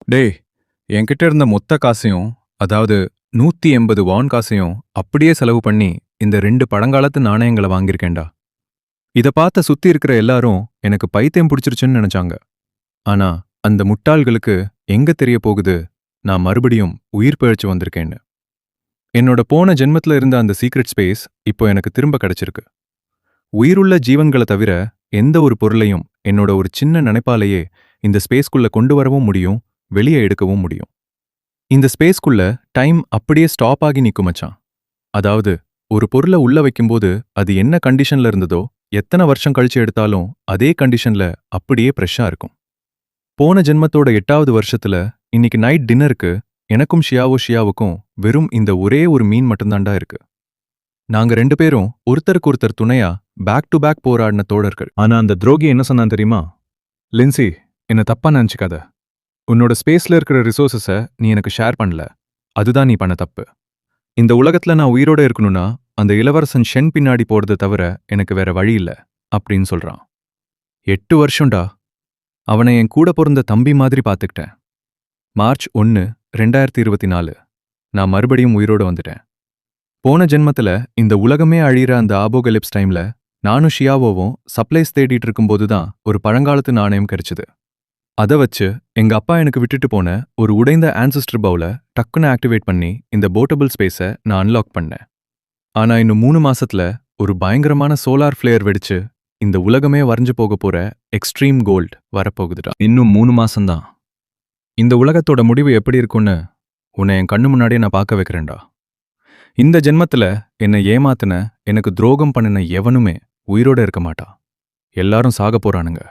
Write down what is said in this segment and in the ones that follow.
டேய், என்கிட்ட இருந்த மொத்த காசையும், அதாவது 180 வான் காசையும் அப்படியே செலவு பண்ணி இந்த 2 பழங்காலத்து நாணயங்கள வாங்கியிருக்கேன்டா. இத பார்த்த சுத்தி இருக்கிற எல்லாரும் எனக்கு பைத்தியம் பிடிச்சிருச்சுன்னு நினைச்சாங்க. ஆனா, அந்த முட்டாள்களுக்கு எங்க தெரிய போகுது, நான் மறுபடியும் உயிர் பிழைச்சு வந்திருக்கேன்னு. என்னோட போன ஜென்மத்துல இருந்த அந்த சீக்ரெட் ஸ்பேஸ் இப்போ எனக்கு திரும்ப கிடைச்சிருக்கு. உயிருள்ள ஜீவன்கள தவிர எந்த ஒரு பொருளையும் என்னோட ஒரு சின்ன நினைப்பாலேயே இந்த ஸ்பேஸ்க்குள்ள கொண்டு வரவும் முடியும், வெளியே எடுக்கவும் முடியும். இந்த ஸ்பேஸ்க்குள்ள டைம் அப்படியே ஸ்டாப் ஆகி நிக்கும் மச்சான். அதாவது ஒரு பொருளை உள்ள வைக்கும்போது அது என்ன கண்டிஷன்ல இருந்ததோ எத்தனை வருஷம் கழிச்சு எடுத்தாலும் அதே கண்டிஷன்ல அப்படியே ஃப்ரெஷ்ஷா இருக்கும். போன ஜென்மத்தோட 8வது வருஷத்துல இன்னைக்கு நைட் டின்னருக்கு எனக்கும் ஷியாவுக்கும் வெறும் இந்த ஒரே ஒரு மீன் மட்டும்தாண்டா இருக்கு. நாங்க 2 பேரும் ஒருத்தருக்கு ஒருத்தர் துணையா பேக் டு பேக் போராடின தோழர்கள். ஆனா அந்த துரோகி என்ன சொன்னான் தெரியுமா? லின்சி, என்ன தப்பா நினைச்சுக்காத. உன்னோட ஸ்பேஸ்ல இருக்கிற ரிசோர்ஸஸ நீ எனக்கு ஷேர் பண்ணல. அதுதான் நீ பண்ண தப்பு. இந்த உலகத்துல நான் உயிரோட இருக்கணும்னா அந்த இளவரசன் ஷென் பின்னாடி போறது தவிர எனக்கு வேற வழி இல்ல அப்படின்னு சொல்றான். 8 வருஷம்டா. அவனை என் கூட பிறந்த தம்பி மாதிரி பார்த்துக்கிட்டேன். மார்ச் 1, 2024 நான் மறுபடியும் உயிரோட வந்துட்டேன். போன ஜென்மத்துல இந்த உலகமே அழியிற அந்த ஆபோகலிப்ஸ் டைம்ல நானும் ஷியாவோவும் சப்ளைஸ் தேடிட்டு இருக்கும்போது தான் ஒரு பழங்காலத்து நாணயம் கிடைச்சது. அதை வச்சு எங்க அப்பா எனக்கு விட்டுட்டு போன ஒரு உடைந்த ஆன்செஸ்டர் பவுல டக்குன்னு ஆக்டிவேட் பண்ணி இந்த போர்ட்டபிள் ஸ்பேஸை நான் அன்லாக் பண்ணேன். ஆனா இன்னும் 3 மாசத்துல ஒரு பயங்கரமான சோலார் ஃபிளேயர் வெடிச்சு இந்த உலகமே வரைஞ்சு போக போற எக்ஸ்ட்ரீம் கோல்ட் வரப்போகுதுடா. இன்னும் 3 மாசம்தான். இந்த உலகத்தோட முடிவு எப்படி இருக்கும்னு உன்னை என் கண்ணு முன்னாடியே நான் பார்க்க வைக்கிறேன்டா. இந்த ஜென்மத்துல என்னை ஏமாத்தின, எனக்கு துரோகம் பண்ணின எவனுமே உயிரோட இருக்க மாட்டா. எல்லாரும் சாக போறானுங்க.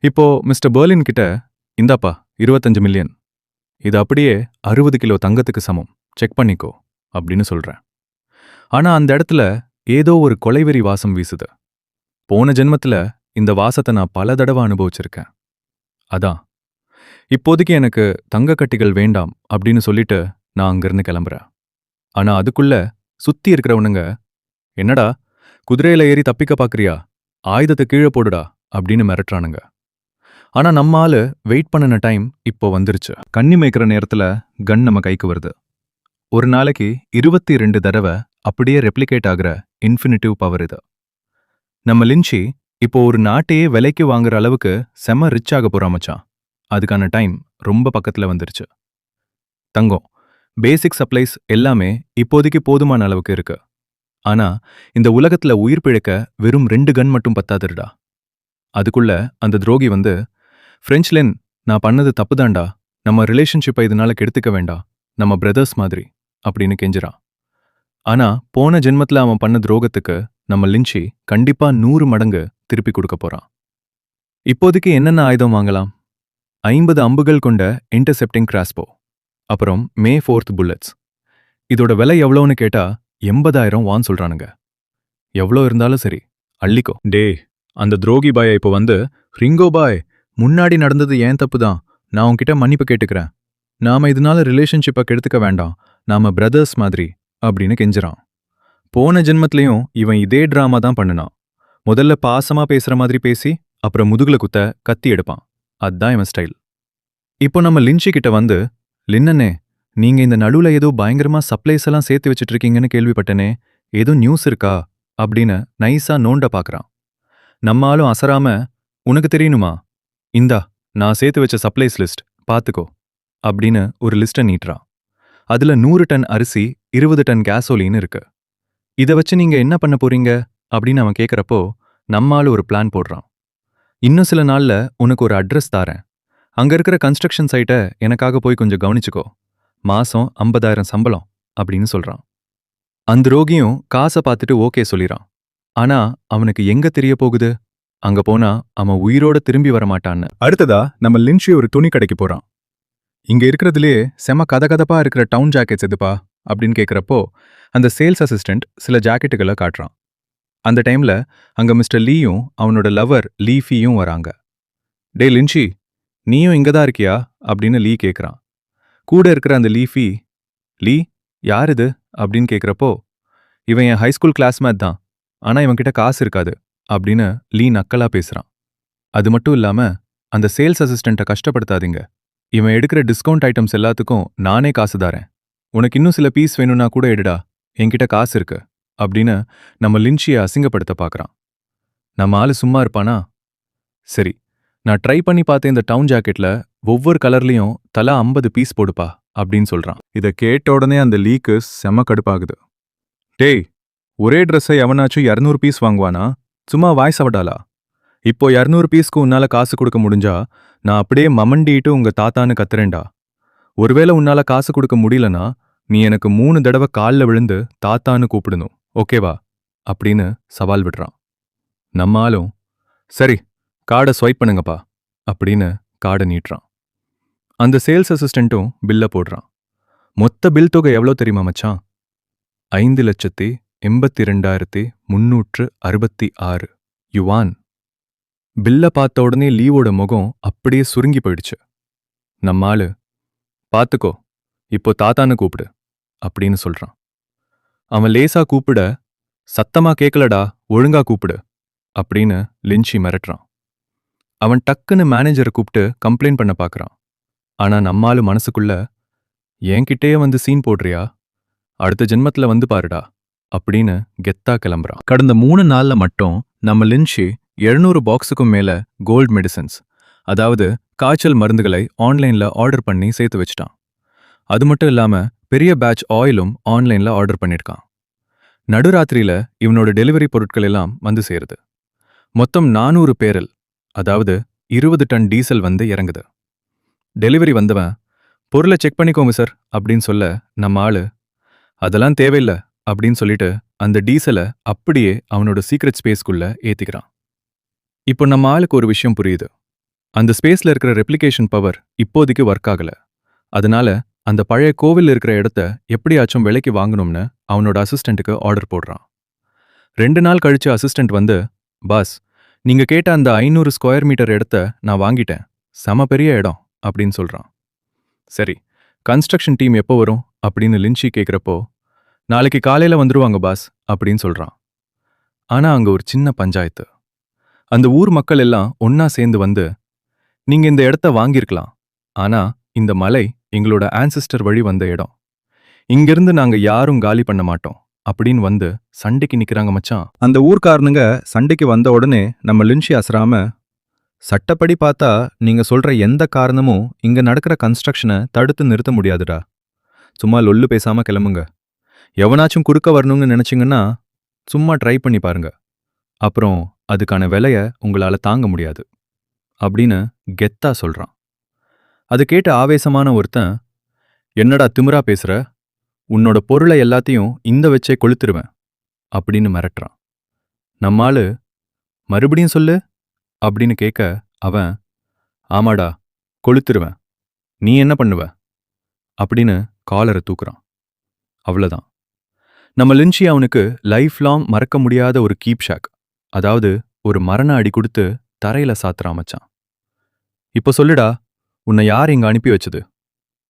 இப்போ மிஸ்டர் பெர்லின் கிட்ட இந்தாப்பா 25 மில்லியன், இது அப்படியே 60 கிலோ தங்கத்துக்கு சமம், செக் பண்ணிக்கோ அப்படின்னு சொல்றேன். ஆனா அந்த இடத்துல ஏதோ ஒரு கொலைவெறி வாசம் வீசுது. போன ஜென்மத்துல இந்த வாசத்தை நான் பல தடவை அனுபவிச்சிருக்கேன். அதான் இப்போதைக்கு எனக்கு தங்க கட்டிகள் வேண்டாம் அப்படின்னு சொல்லிட்டு நான் அங்கிருந்து கிளம்புறேன். ஆனா அதுக்குள்ள சுத்தி இருக்கிறவனுங்க, என்னடா குதிரையில ஏறி தப்பிக்க பாக்குறியா, ஆயுதத்தை கீழே போடுடா அப்படின்னு மிரட்டுறானுங்க. ஆனா நம்ம ஆளு வெயிட் பண்ணின டைம் இப்போ வந்துருச்சு. கண்ணி மேய்க்கிற நேரத்துல கன் நம்ம கைக்கு வருது. ஒரு நாளைக்கு 22 தடவை அப்படியே ரெப்ளிகேட் ஆகிற இன்ஃபினிட்டிவ் பவர் இது. நம்ம லின்ச்சி இப்போ ஒரு நாட்டையே விலைக்கு வாங்குற அளவுக்கு செம ரிச் ஆக போறா மச்சான். அதுக்கான டைம் ரொம்ப பக்கத்துல வந்துருச்சு. தங்கம், பேசிக் சப்ளைஸ் எல்லாமே இப்போதைக்கு போதுமான அளவுக்கு இருக்கு. ஆனா இந்த உலகத்துல உயிர் பிழைக்க வெறும் 2 கன் மட்டும் பத்தாதுடா. அதுக்குள்ள அந்த துரோகி வந்து, ஃப்ரெஞ்ச்லென், நான் பண்ணது தப்புதான்டா, நம்ம ரிலேஷன்ஷிப்பை இதனால கெடுத்துக்க வேண்டாம், நம்ம பிரதர்ஸ் மாதிரி அப்படின்னு கெஞ்சுறான். ஆனா போன ஜென்மத்துல அவன் பண்ண துரோகத்துக்கு நம்ம லின்ச்சி கண்டிப்பா 100 மடங்கு திருப்பி கொடுக்க போறான். இப்போதைக்கு என்னென்ன ஆயுதம் வாங்கலாம்? 50 அம்புகள் கொண்ட இன்டர்செப்டிங் கிராஸ்போ, அப்புறம் மே 4th புல்லட்ஸ். இதோட விலை எவ்வளோன்னு கேட்டா 80,000 வான் சொல்றானுங்க. எவ்வளோ இருந்தாலும் சரி, அள்ளிக்கோ. டே, அந்த துரோகி பாய இப்போ வந்து, ரிங்கோ பாய், முன்னாடி நடந்தது ஏன் தப்பு தான், நான் உன்கிட்ட மன்னிப்பு கேட்டுக்கிறேன், நாம இதனால ரிலேஷன்ஷிப்பை கெடுத்துக்க வேண்டாம், நாம பிரதர்ஸ் மாதிரி அப்படின்னு கெஞ்சுறான். போன ஜென்மத்திலையும் இவன் இதே டிராமா தான் பண்ணினான். முதல்ல பாசமா பேசுற மாதிரி பேசி அப்புறம் முதுகுல குத்த கத்தி எடுப்பான். அதான் இவன் ஸ்டைல். இப்போ நம்ம லின்ச்சி கிட்ட வந்து, லின்னனே, நீங்க இந்த நடுவுல ஏதோ பயங்கரமா சப்ளைஸ் எல்லாம் சேர்த்து வச்சுட்டு இருக்கீங்கன்னு கேள்விப்பட்டனே, ஏதோ நியூஸ் இருக்கா அப்படின்னு நைஸா நோண்ட பாக்குறான். நம்ம ஆளும் அசராம, உனக்கு தெரியணுமா, இந்தா நான் சேர்த்து வச்ச சப்ளைஸ் லிஸ்ட் பாத்துக்கோ அப்படின்னு ஒரு லிஸ்ட்டை நீட்டுறான். அதுல 100 டன் அரிசி, 20 டன் கேசோலின் இருக்கு. இதை வச்சு நீங்க என்ன பண்ண போறீங்க அப்படின்னு அவன் கேட்கறப்போ நம்ம ஆளு ஒரு பிளான் போடுறான். இன்னும் சில நாள்ல உனக்கு ஒரு அட்ரஸ் தாரேன், அங்க இருக்கிற கன்ஸ்ட்ரக்ஷன் சைட்டை எனக்காக போய் கொஞ்சம் கவனிச்சுக்கோ, மாசம் 50,000 சம்பளம் அப்படின்னு சொல்றான். அந்த ரோகியும் காசை பார்த்துட்டு ஓகே சொல்லிறான். ஆனா அவனுக்கு எங்க தெரிய போகுது, அங்க போனா அவன் உயிரோட திரும்பி வரமாட்டான்னு. அடுத்ததா நம்ம லின்ச்சி ஒரு துணி கடைக்கு போறான். இங்க இருக்கிறதுலயே செம கதகதப்பா இருக்கிற டவுன் ஜாக்கெட்ஸ் எதுப்பா அப்படின்னு கேட்கறப்போ அந்த சேல்ஸ் அசிஸ்டன்ட் சில ஜாக்கெட்டுகளை காட்டுறான். அந்த டைம்ல அங்க மிஸ்டர் லீயும் அவனோட லவர் லீஃபியும் வராங்க. டே லின்ச்சி, நீயும் இங்கதான் இருக்கியா அப்படின்னு லீ கேட்கறான். கூட இருக்கிற அந்த லீஃபி, லீ யார் இது அப்படின்னு கேட்கறப்போ, இவன் என் ஹைஸ்கூல் கிளாஸ்மேட் தான், ஆனா இவன்கிட்ட காசு இருக்காது அப்படின்னு லீ நக்கலா பேசுறான். அது மட்டும் இல்லாம, அந்த சேல்ஸ் அசிஸ்டண்ட்டை கஷ்டப்படுத்தாதீங்க, இவன் எடுக்கிற டிஸ்கவுண்ட் ஐட்டம்ஸ் எல்லாத்துக்கும் நானே காசு தாரேன். உனக்கு இன்னும் சில பீஸ் வேணும்னா கூட எடுடா, என்கிட்ட காசு இருக்கு அப்படின்னு நம்ம லின்ச்சியை அசிங்கப்படுத்த பார்க்கறான். நம்ம ஆளு சும்மா இருப்பானா? சரி, நான் ட்ரை பண்ணி பார்த்த இந்த டவுன் ஜாக்கெட்ல ஒவ்வொரு கலர்லயும் தலா 50 பீஸ் போடுப்பா அப்படின்னு சொல்றான். இதை கேட்ட உடனே அந்த லீக்கு செம கடுப்பாகுது. டேய், ஒரே ட்ரெஸ்ஸை எவனாச்சும் 200 பீஸ் வாங்குவானா? சும்மா வாய் சவடாலா? இப்போ 200 பீஸ்க்கு உன்னால காசு கொடுக்க முடிஞ்சா நான் அப்படியே மமண்டிட்டு உங்க தாத்தான்னு கத்துறேன்டா. ஒருவேளை உன்னால காசு கொடுக்க முடியலனா நீ எனக்கு 3 தடவை கால்ல விழுந்து தாத்தான்னு கூப்பிடணும், ஓகேவா அப்படின்னு சவால் விடுறான். நம்ம ஆளும் சரி, கார்டை ஸ்வைப் பண்ணுங்கப்பா அப்படின்னு கார்டை நீட்டுறான். அந்த சேல்ஸ் அசிஸ்டண்ட்டும் பில்ல போடுறான். மொத்த பில் தொகை எவ்வளோ தெரியுமா மச்சான்? 5,82,366 யுவான். பில்ல பார்த்த உடனே லீவோட முகம் அப்படியே சுருங்கி போயிடுச்சு. நம்ம ஆளு பாத்துக்கோ, இப்போ தாத்தான்னு கூப்பிடு அப்படின்னு சொல்றான். அவன் லேசா கூப்பிட, சத்தமா கேட்கலடா, ஒழுங்கா கூப்பிடு அப்படின்னு லின்ச்சி மிரட்டுறான். அவன் டக்குன்னு மேனேஜரை கூப்பிட்டு கம்ப்ளைண்ட் பண்ண பார்க்கறான். ஆனா நம்மாலு மனசுக்குள்ள, என்கிட்டயே வந்து சீன் போடுறியா, அடுத்த ஜென்மத்துல வந்து பாருடா அப்படின்னு கெத்தா கிளம்புறான். கடந்த 3 நாள்ல மட்டும் நம்ம லின்ச்சி 700 பாக்ஸுக்கும் மேல கோல்ட் மெடிசன்ஸ், அதாவது காய்ச்சல் மருந்துகளை ஆன்லைன்ல ஆர்டர் பண்ணி சேர்த்து வச்சிட்டான். அது மட்டும் இல்லாம பெரிய பேட்ச் ஆயிலும் ஆன்லைன்ல ஆர்டர் பண்ணிருக்கான். நடுராத்திரியில இவனோட டெலிவரி பொருட்கள் எல்லாம் வந்து சேருது. மொத்தம் 400 பேரல், அதாவது 20 டன் டீசல் வந்து இறங்குது. டெலிவரி வந்தவன், பொருளை செக் பண்ணிக்கோங்க சார் அப்படின்னு சொல்ல, நம்ம ஆளு அதெல்லாம் தேவையில்ல அப்படின்னு சொல்லிட்டு அந்த டீசலை அப்படியே அவனோட சீக்ரெட் ஸ்பேஸ்க்குள்ள ஏத்திக்கிறான். இப்போ நம்ம ஆளுக்கு ஒரு விஷயம் புரியுது. அந்த ஸ்பேஸ்ல இருக்கிற ரெப்ளிகேஷன் பவர் இப்போதைக்கு ஒர்க் ஆகல. அதனால அந்த பழைய கோவில் இருக்கிற இடத்த எப்படியாச்சும் விலைக்கு வாங்கணும்னு அவனோட அசிஸ்டண்ட்டுக்கு ஆர்டர் போடுறான். 2 நாள் கழிச்சு அசிஸ்டண்ட் வந்து, பாஸ், நீங்க கேட்ட அந்த 500 ஸ்கொயர் மீட்டர் இடத்த நான் வாங்கிட்டேன், செம பெரிய இடம் அப்படின்னு சொல்றான். சரி, கன்ஸ்ட்ரக்ஷன் டீம் எப்போ வரும் அப்படின்னு லின்ச்சி கேட்குறப்போ, நாளைக்கு காலையில வந்துருவாங்க பாஸ் அப்படின்னு சொல்றான். ஆனா அங்க ஒரு சின்ன பஞ்சாயத்து. அந்த ஊர் மக்கள் எல்லாம் ஒன்னா சேர்ந்து வந்து, நீங்க இந்த இடத்த வாங்கியிருக்கலாம், ஆனா இந்த மலை எங்களோட ஆன்சிஸ்டர் வழி வந்த இடம், இங்கிருந்து நாங்க யாரும் காலி பண்ண மாட்டோம் அப்படின்னு வந்து சண்டைக்கு நிக்கிறாங்க மச்சான். அந்த ஊர்க்காரனுங்க சண்டைக்கு வந்த உடனே நம்ம லின்ச்சி அசராம, சட்டப்படி பார்த்தா நீங்க சொல்ற எந்த காரணமும் இங்க நடக்கிற கன்ஸ்ட்ரக்ஷனை தடுத்து நிறுத்த முடியாதுடா. சும்மா லொல்லு பேசாம கிளம்புங்க. எவனாச்சும் குறுக்க வரணும்னு நினைச்சிங்கன்னா சும்மா ட்ரை பண்ணி பாருங்க. அப்புறம் அதுக்கான விலைய உங்களால தாங்க முடியாது அப்படின்னு கெத்தா சொல்றான். அது கேட்ட ஆவேசமான ஒருத்தன், என்னடா திமிரா பேசுற, உன்னோட பொருளை எல்லாத்தையும் இந்த வச்சே கொளுத்துருவேன் அப்படின்னு மிரட்டுறான். நம்மாளு மறுபடியும் சொல்லு அப்படின்னு கேட்க, அவன் ஆமாடா, கொளுத்துருவேன், நீ என்ன பண்ணுவ அப்படின்னு காலரை தூக்குறான். அவ்வளவுதான். நம்ம லின்ச்சி அவனுக்கு லைஃப் லாங் மறக்க முடியாத ஒரு கீப் ஷாக், அதாவது ஒரு மரண அடி கொடுத்து தரையில சாத்துறான் மச்சான். இப்போ சொல்லுடா, உன்னை யார் இங்க அனுப்பி வச்சது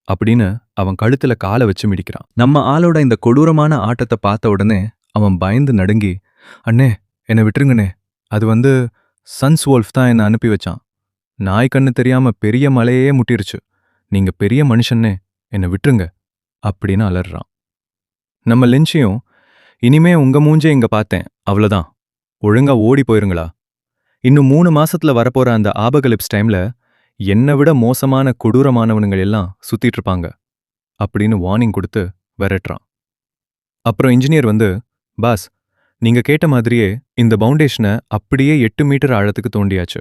அப்படின்னு அவன் கழுத்துல காலை வச்சு மிடிக்கிறான். நம்ம ஆளோட இந்த கொடூரமான ஆட்டத்தை பார்த்த உடனே அவன் பயந்து நடுங்கி, அண்ணே என்னை விட்டுருங்கண்ணே, அது வந்து சன்ஸ் வோல்ஃப் தான் என்னை அனுப்பி வச்சான். நாய் கண்ணு தெரியாம பெரிய மலையே முட்டிருச்சு, நீங்க பெரிய மனுஷன்னே, என்னை விட்டுருங்க அப்படின்னு அலறான். நம்ம லின்ச்சியும், இனிமே உங்க மூஞ்சே இங்க பார்த்தேன், அவ்வளவுதான், ஒழுங்கா ஓடி போயிருங்களா, இன்னும் 3 மாசத்துல வரப்போற அந்த ஆபகலிப்ஸ் டைம்ல என்னை விட மோசமான கொடூரமானவனுங்கள் எல்லாம் சுத்திட்டு இருப்பாங்க அப்படின்னு வார்னிங் கொடுத்து விரட்டுறான். அப்புறம் இன்ஜினியர் வந்து, பாஸ், நீங்க கேட்ட மாதிரியே இந்த பவுண்டேஷனை அப்படியே 8 மீட்டர் ஆழத்துக்கு தோண்டியாச்சு.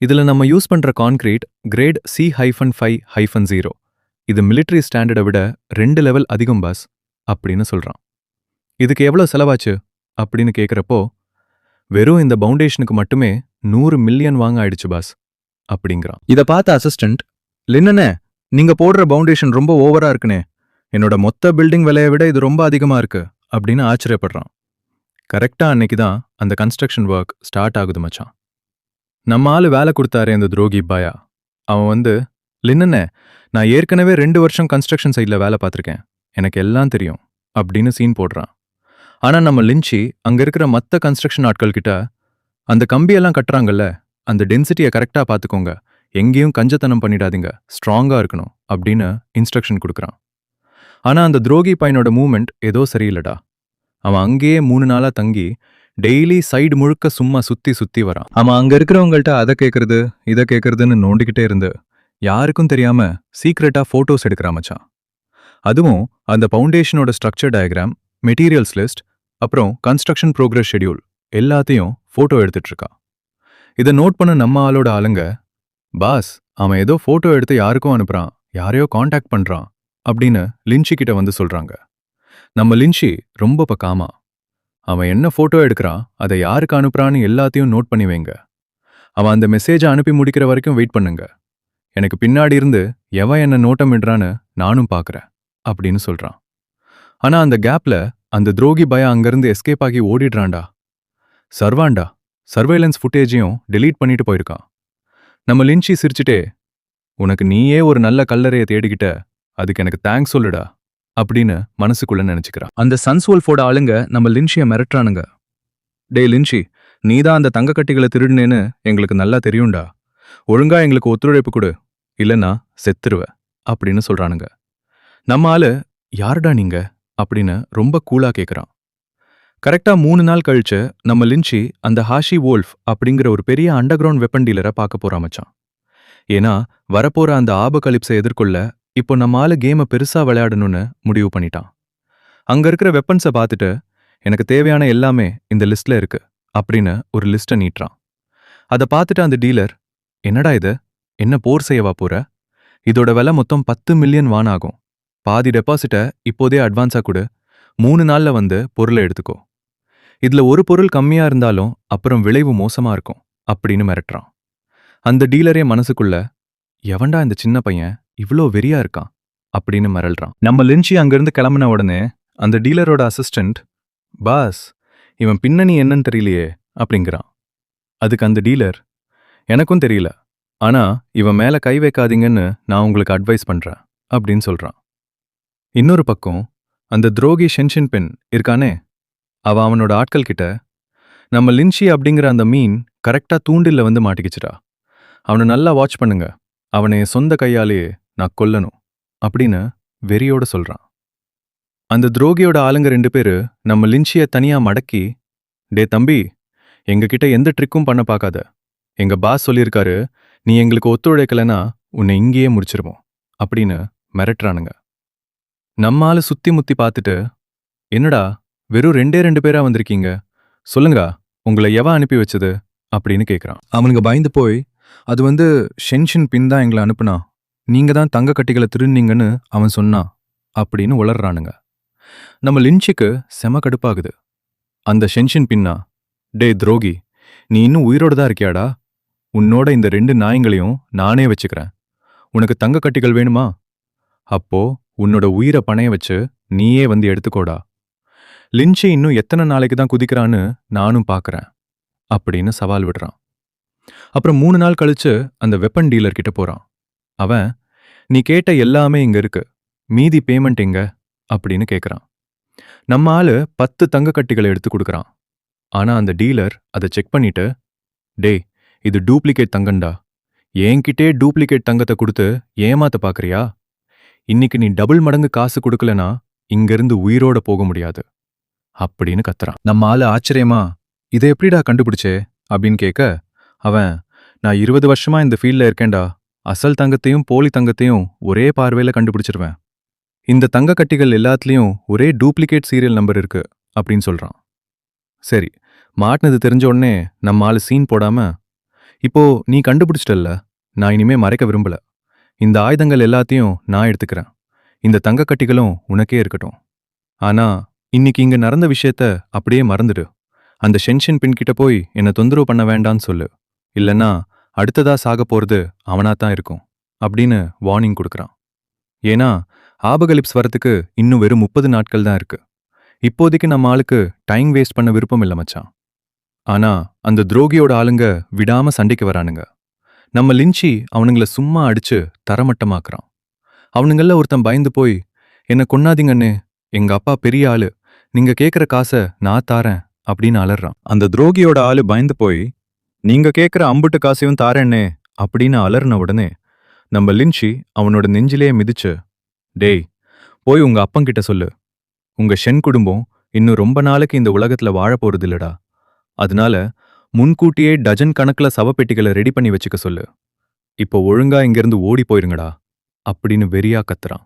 இதுல நம்ம யூஸ் பண்ற கான்கிரீட் கிரேட் C-5-0. இது மிலிட்டரி ஸ்டாண்டர்டை விட 2 லெவல் அதிகம் பாஸ் அப்படின்னு சொல்றான். இதுக்கு எவ்வளவு செலவாச்சு அப்படின்னு கேட்குறப்போ, வெறும் இந்த பவுண்டேஷனுக்கு மட்டுமே 100 மில்லியன் வாங்க ஆயிடுச்சு பாஸ் அப்படிங்கிறான். இதை பார்த்த அசிஸ்டன்ட், லின்னனே, நீங்க போடுற பவுண்டேஷன் ரொம்ப ஓவரா இருக்குனே, என்னோட மொத்த பில்டிங் விலையை விட இது ரொம்ப அதிகமா இருக்கு அப்படின்னு ஆச்சரியப்படுறான். கரெக்டா அன்னைக்கு தான் அந்த கன்ஸ்ட்ரக்ஷன் ஒர்க் ஸ்டார்ட் ஆகுது மச்சான். நம்ம ஆளு வேலை கொடுத்தாரே அந்த துரோகி பாயா, அவன் வந்து, லின்னனே, நான் ஏற்கனவே 2 வருஷம் கன்ஸ்ட்ரக்ஷன் சைட்ல வேலை பார்த்துருக்கேன், எனக்கு எல்லாம் தெரியும் அப்படின்னு சீன் போடுறான். ஆனா நம்ம லின்ச்சி அங்க இருக்கிற மத்த கன்ஸ்ட்ரக்ஷன் ஆட்கள் கிட்ட, அந்த கம்பியெல்லாம் கட்டுறாங்கல்ல, அந்த டென்சிட்டியை கரெக்டா பார்த்துக்கோங்க, எங்கேயும் கஞ்சத்தனம் பண்ணிடாதீங்க, ஸ்ட்ராங்கா இருக்கணும் அப்படின்னு இன்ஸ்ட்ரக்ஷன் கொடுக்குறான். ஆனா அந்த துரோகி பையனோட மூவ்மெண்ட் ஏதோ சரியில்லடா. அவன் அங்கேயே 3 நாளா தங்கி டெய்லி சைடு முழுக்க சும்மா சுத்தி சுத்தி வரான். அவன் அங்க இருக்கிறவங்கள்ட்ட அதை கேட்கறது இதை கேட்கறதுன்னு நோண்டிக்கிட்டே இருந்து யாருக்கும் தெரியாம சீக்ரெட்டா போட்டோஸ் எடுக்கிறான் மச்சான். அதுவும் அந்த ஃபவுண்டேஷனோட ஸ்ட்ரக்சர் டயக்ராம், மெட்டீரியல்ஸ் லிஸ்ட், அப்புறம் கன்ஸ்ட்ரக்ஷன் ப்ரோக்ரஸ் ஷெட்யூல் எல்லாத்தையும் போட்டோ எடுத்துட்டு இருக்கான். இதை நோட் பண்ண நம்ம ஆளோட ஆளுங்க, பாஸ் அவன் ஏதோ போட்டோ எடுத்து யாருக்கும் அனுப்புறான், யாரையோ காண்டாக்ட் பண்றான் அப்படின்னு லின்ச்சி கிட்ட வந்து சொல்றாங்க. நம்ம லின்ச்சி ரொம்ப பக்காமா, அவன் என்ன போட்டோ எடுக்கிறான், அதை யாருக்கு அனுப்புறான்னு எல்லாத்தையும் நோட் பண்ணி வைங்க. அவன் அந்த மெசேஜை அனுப்பி முடிக்கிற வரைக்கும் வெயிட் பண்ணுங்க. எனக்கு பின்னாடி இருந்து எவன் என்ன நோட்டமிடுறான்னு நானும் பார்க்கறேன் அப்படின்னு சொல்றான். ஆனா அந்த கேப்ல அந்த துரோகி பய அங்கிருந்து எஸ்கேப் ஆகி ஓடிடுறான்டா. சர்வாண்டா சர்வேலன்ஸ் ஃபுட்டேஜையும் டெலீட் பண்ணிட்டு போயிருக்கான். நம்ம லின்ச்சி சிரிச்சுட்டே, உனக்கு நீயே ஒரு நல்ல கல்லறையை தேடிக்கிட்ட, அதுக்கு எனக்கு தேங்க்ஸ் சொல்லுடா அப்படின்னு மனசுக்குள்ள நினைச்சுக்கிறான். அந்த சன்ஸ்வொல்ஃபோட ஆளுங்க நம்ம லின்ச்சியை மிரட்டுறானுங்க. டே லின்ச்சி, நீதான் அந்த தங்க கட்டிகளை திருடுனேன்னு எங்களுக்கு நல்லா தெரியும்டா. ஒழுங்கா எங்களுக்கு ஒத்துழைப்பு கொடு, இல்லைன்னா செத்துருவ அப்படின்னு சொல்றானுங்க. நம்ம ஆளு, யாருடா நீங்க அப்படின்னு ரொம்ப கூலா கேட்குறான். கரெக்டா 3 நாள் கழிச்சு நம்ம லின்ச்சி அந்த ஹாஷி வோல்ஃப் அப்படிங்கிற ஒரு பெரிய அண்டர் கிரவுண்ட் வெப்பன் டீலரை பார்க்க போறான் மச்சான். ஏன்னா வரப்போற அந்த ஆபகலிப்ஸை எதிர்கொள்ள இப்போ நம்ம ஆளு கேமை பெருசா விளையாடணும்னு முடிவு பண்ணிட்டான். அங்க இருக்கிற வெப்பன்ஸை பார்த்துட்டு, எனக்கு தேவையான எல்லாமே இந்த லிஸ்ட்ல இருக்கு அப்படின்னு ஒரு லிஸ்ட்டை நீட்டுறான். அதை பார்த்துட்டு அந்த டீலர், என்னடா இது, என்ன போர் செய்யவா போற? இதோட விலை மொத்தம் 10 மில்லியன் வான் ஆகும். பாதி டெபாசிட்டை இப்போதே அட்வான்ஸா கொடு, 3 நாள்ல வந்து பொருளை எடுத்துக்கோ. இதுல ஒரு பொருள் கம்மியா இருந்தாலும் அப்புறம் விளைவு மோசமா இருக்கும் அப்படின்னு மிரட்டுறான். அந்த டீலரே மனசுக்குள்ள, எவன்டா இந்த சின்ன பையன் இவ்ளோ வெறியா இருக்கான் அப்படின்னு மிரள்றான். நம்ம லின்ச்சி அங்கிருந்து கிளம்பின உடனே அந்த டீலரோட அசிஸ்டன்ட், பாஸ் இவன் பின்னணி என்னன்னு தெரியலையே அப்படிங்கிறான். அதுக்கு அந்த டீலர், எனக்கும் தெரியல, ஆனா இவன் மேல கை வைக்காதீங்கன்னு நான் உங்களுக்கு அட்வைஸ் பண்றேன் அப்படின்னு சொல்றான். இன்னொரு பக்கம் அந்த துரோகி ஷென்ஷின் பென் இருக்கானே, அவனோட ஆட்கள் கிட்ட, நம்ம லின்ச்சி அப்படிங்கிற அந்த மீன் கரெக்டா தூண்டில்ல வந்து மாட்டிக்கிச்சுடா, அவனை நல்லா வாட்ச் பண்ணுங்க, அவனை சொந்த கையாலேயே நான் கொல்லணும் அப்படின்னு வெறியோட சொல்றான். அந்த துரோகியோட ஆளுங்க 2 பேரு நம்ம லின்ச்சியை தனியா மடக்கி, டே தம்பி, எங்ககிட்ட எந்த ட்ரிக்கும் பண்ண பார்க்காத, எங்க பாஸ் சொல்லியிருக்காரு, நீ எங்களுக்கு ஒத்துழைக்கலைன்னா உன்னை இங்கேயே முடிச்சிருவோம் அப்படின்னு மிரட்டுறானுங்க. நம்ம ஆளு சுத்தி முத்தி பார்த்துட்டு, என்னடா வெறும் 2 பேரா வந்திருக்கீங்க, சொல்லுங்கடா உங்களை எவன் அனுப்பி வச்சது அப்படின்னு கேட்குறான். அவனுங்க பயந்து போய், அது வந்து ஷென்ஷின் பின் தான் எங்களை அனுப்புனா, நீங்க தான் தங்க கட்டிகளை திருநீங்கன்னு அவன் சொன்னான் அப்படின்னு உளறானுங்க. நம்ம லின்ச்சிக்கு செம கடுப்பாகுது. அந்த ஷென்ஷின் பின்னா, டே துரோகி, நீ இன்னும் உயிரோடு தான் இருக்கியாடா? உன்னோட இந்த 2 நாய்ங்களையும் நானே வச்சுக்கிறேன். உனக்கு தங்க கட்டிகள் வேணுமா? அப்போ உன்னோட உயிரை பணைய வச்சு நீயே வந்து எடுத்துக்கோடா. லின்ச்சி இன்னும் எத்தனை நாளைக்கு தான் குதிக்கிறான்னு நானும் பார்க்கறேன் அப்படின்னு சவால் விடுறான். அப்புறம் 3 நாள் கழிச்சு அந்த வெப்பன் டீலர் கிட்ட போறான். அவன், நீ கேட்ட எல்லாமே இங்க இருக்கு, மீதி பேமெண்ட் எங்க அப்படின்னு கேட்குறான். நம்ம ஆளு 10 தங்க கட்டிகளை எடுத்து கொடுக்குறான். ஆனா அந்த டீலர் அதை செக் பண்ணிட்டு, டே இது டூப்ளிகேட் தங்கண்டா, என்கிட்டே டூப்ளிகேட் தங்கத்தை கொடுத்து ஏமாத்த பார்க்கறியா? இன்னைக்கு நீ டபுள் மடங்கு காசு கொடுக்கலனா இங்கிருந்து உயிரோட போக முடியாது அப்படின்னு கத்துறான். நம்ம ஆளு ஆச்சரியமா, இதை எப்படிடா கண்டுபிடிச்சே அப்படின்னு கேட்க, அவன், நான் 20 வருஷமா இந்த ஃபீல்ட்ல இருக்கேன்டா, அசல் தங்கத்தையும் போலி தங்கத்தையும் ஒரே பார்வையில கண்டுபிடிச்சிருவேன். இந்த தங்க கட்டிகள் எல்லாத்துலயும் ஒரே டூப்ளிகேட் சீரியல் நம்பர் இருக்கு அப்படின்னு சொல்றான். சரி, மாட்டினது தெரிஞ்ச உடனே நம்ம ஆளு சீன் போடாம, இப்போ நீ கண்டுபிடிச்சிட்டல்ல, நான் இனிமே மறைக்க விரும்பல, இந்த ஆயுதங்கள் எல்லாத்தையும் நான் எடுத்துக்கிறேன், இந்த தங்க கட்டிகளும் உனக்கே இருக்கட்டும். ஆனா இன்னைக்கு இங்க நடந்த விஷயத்த அப்படியே மறந்துடு, அந்த ஷென்ஷின் பின் கிட்ட போய் என்னை தொந்தரவு பண்ண வேண்டான்னு சொல்லு, இல்லைன்னா அடுத்ததா சாக போறது அவனாத்தான் இருக்கும் அப்படின்னு வார்னிங் கொடுக்குறான். ஏன்னா ஆபகலிப்ஸ் வரத்துக்கு இன்னும் வெறும் 30 நாட்கள் தான் இருக்கு. இப்போதைக்கு நம்ம ஆளுக்கு டைம் வேஸ்ட் பண்ண விருப்பம் இல்லை மச்சான். ஆனா அந்த துரோகியோட ஆளுங்க விடாம சண்டைக்கு வரானுங்க. நம்ம லின்ச்சி அவனுங்கள சும்மா அடிச்சு தரமட்டமாக்குறான். அவனுங்கள ஒருத்தன் பயந்து போய், என்ன கொன்னாதீங்கண்ணே, எங்க அப்பா பெரிய ஆளு, நீங்க கேட்குற காசை நான் தாரேன் அப்படின்னு அலறான். அந்த துரோகியோட ஆளு பயந்து போய், நீங்க கேட்குற அம்புட்டு காசையும் தாரேன்னே அப்படின்னு அலர்ன உடனே நம்ம லின்ச்சி அவனோட நெஞ்சிலேயே மிதிச்சு, டேய் போய் உங்க அப்பங்கிட்ட சொல்லு, உங்க ஷென் குடும்பம் இன்னும் ரொம்ப நாளைக்கு இந்த உலகத்துல வாழப் போறது இல்லடா. அதனால முன்கூட்டியே டஜன் கணக்குல சவப்பெட்டிகளை ரெடி பண்ணி வச்சுக்க சொல்லு. இப்போ ஒழுங்கா இங்கிருந்து ஓடி போயிருங்கடா அப்படின்னு வெறியா கத்துறான்.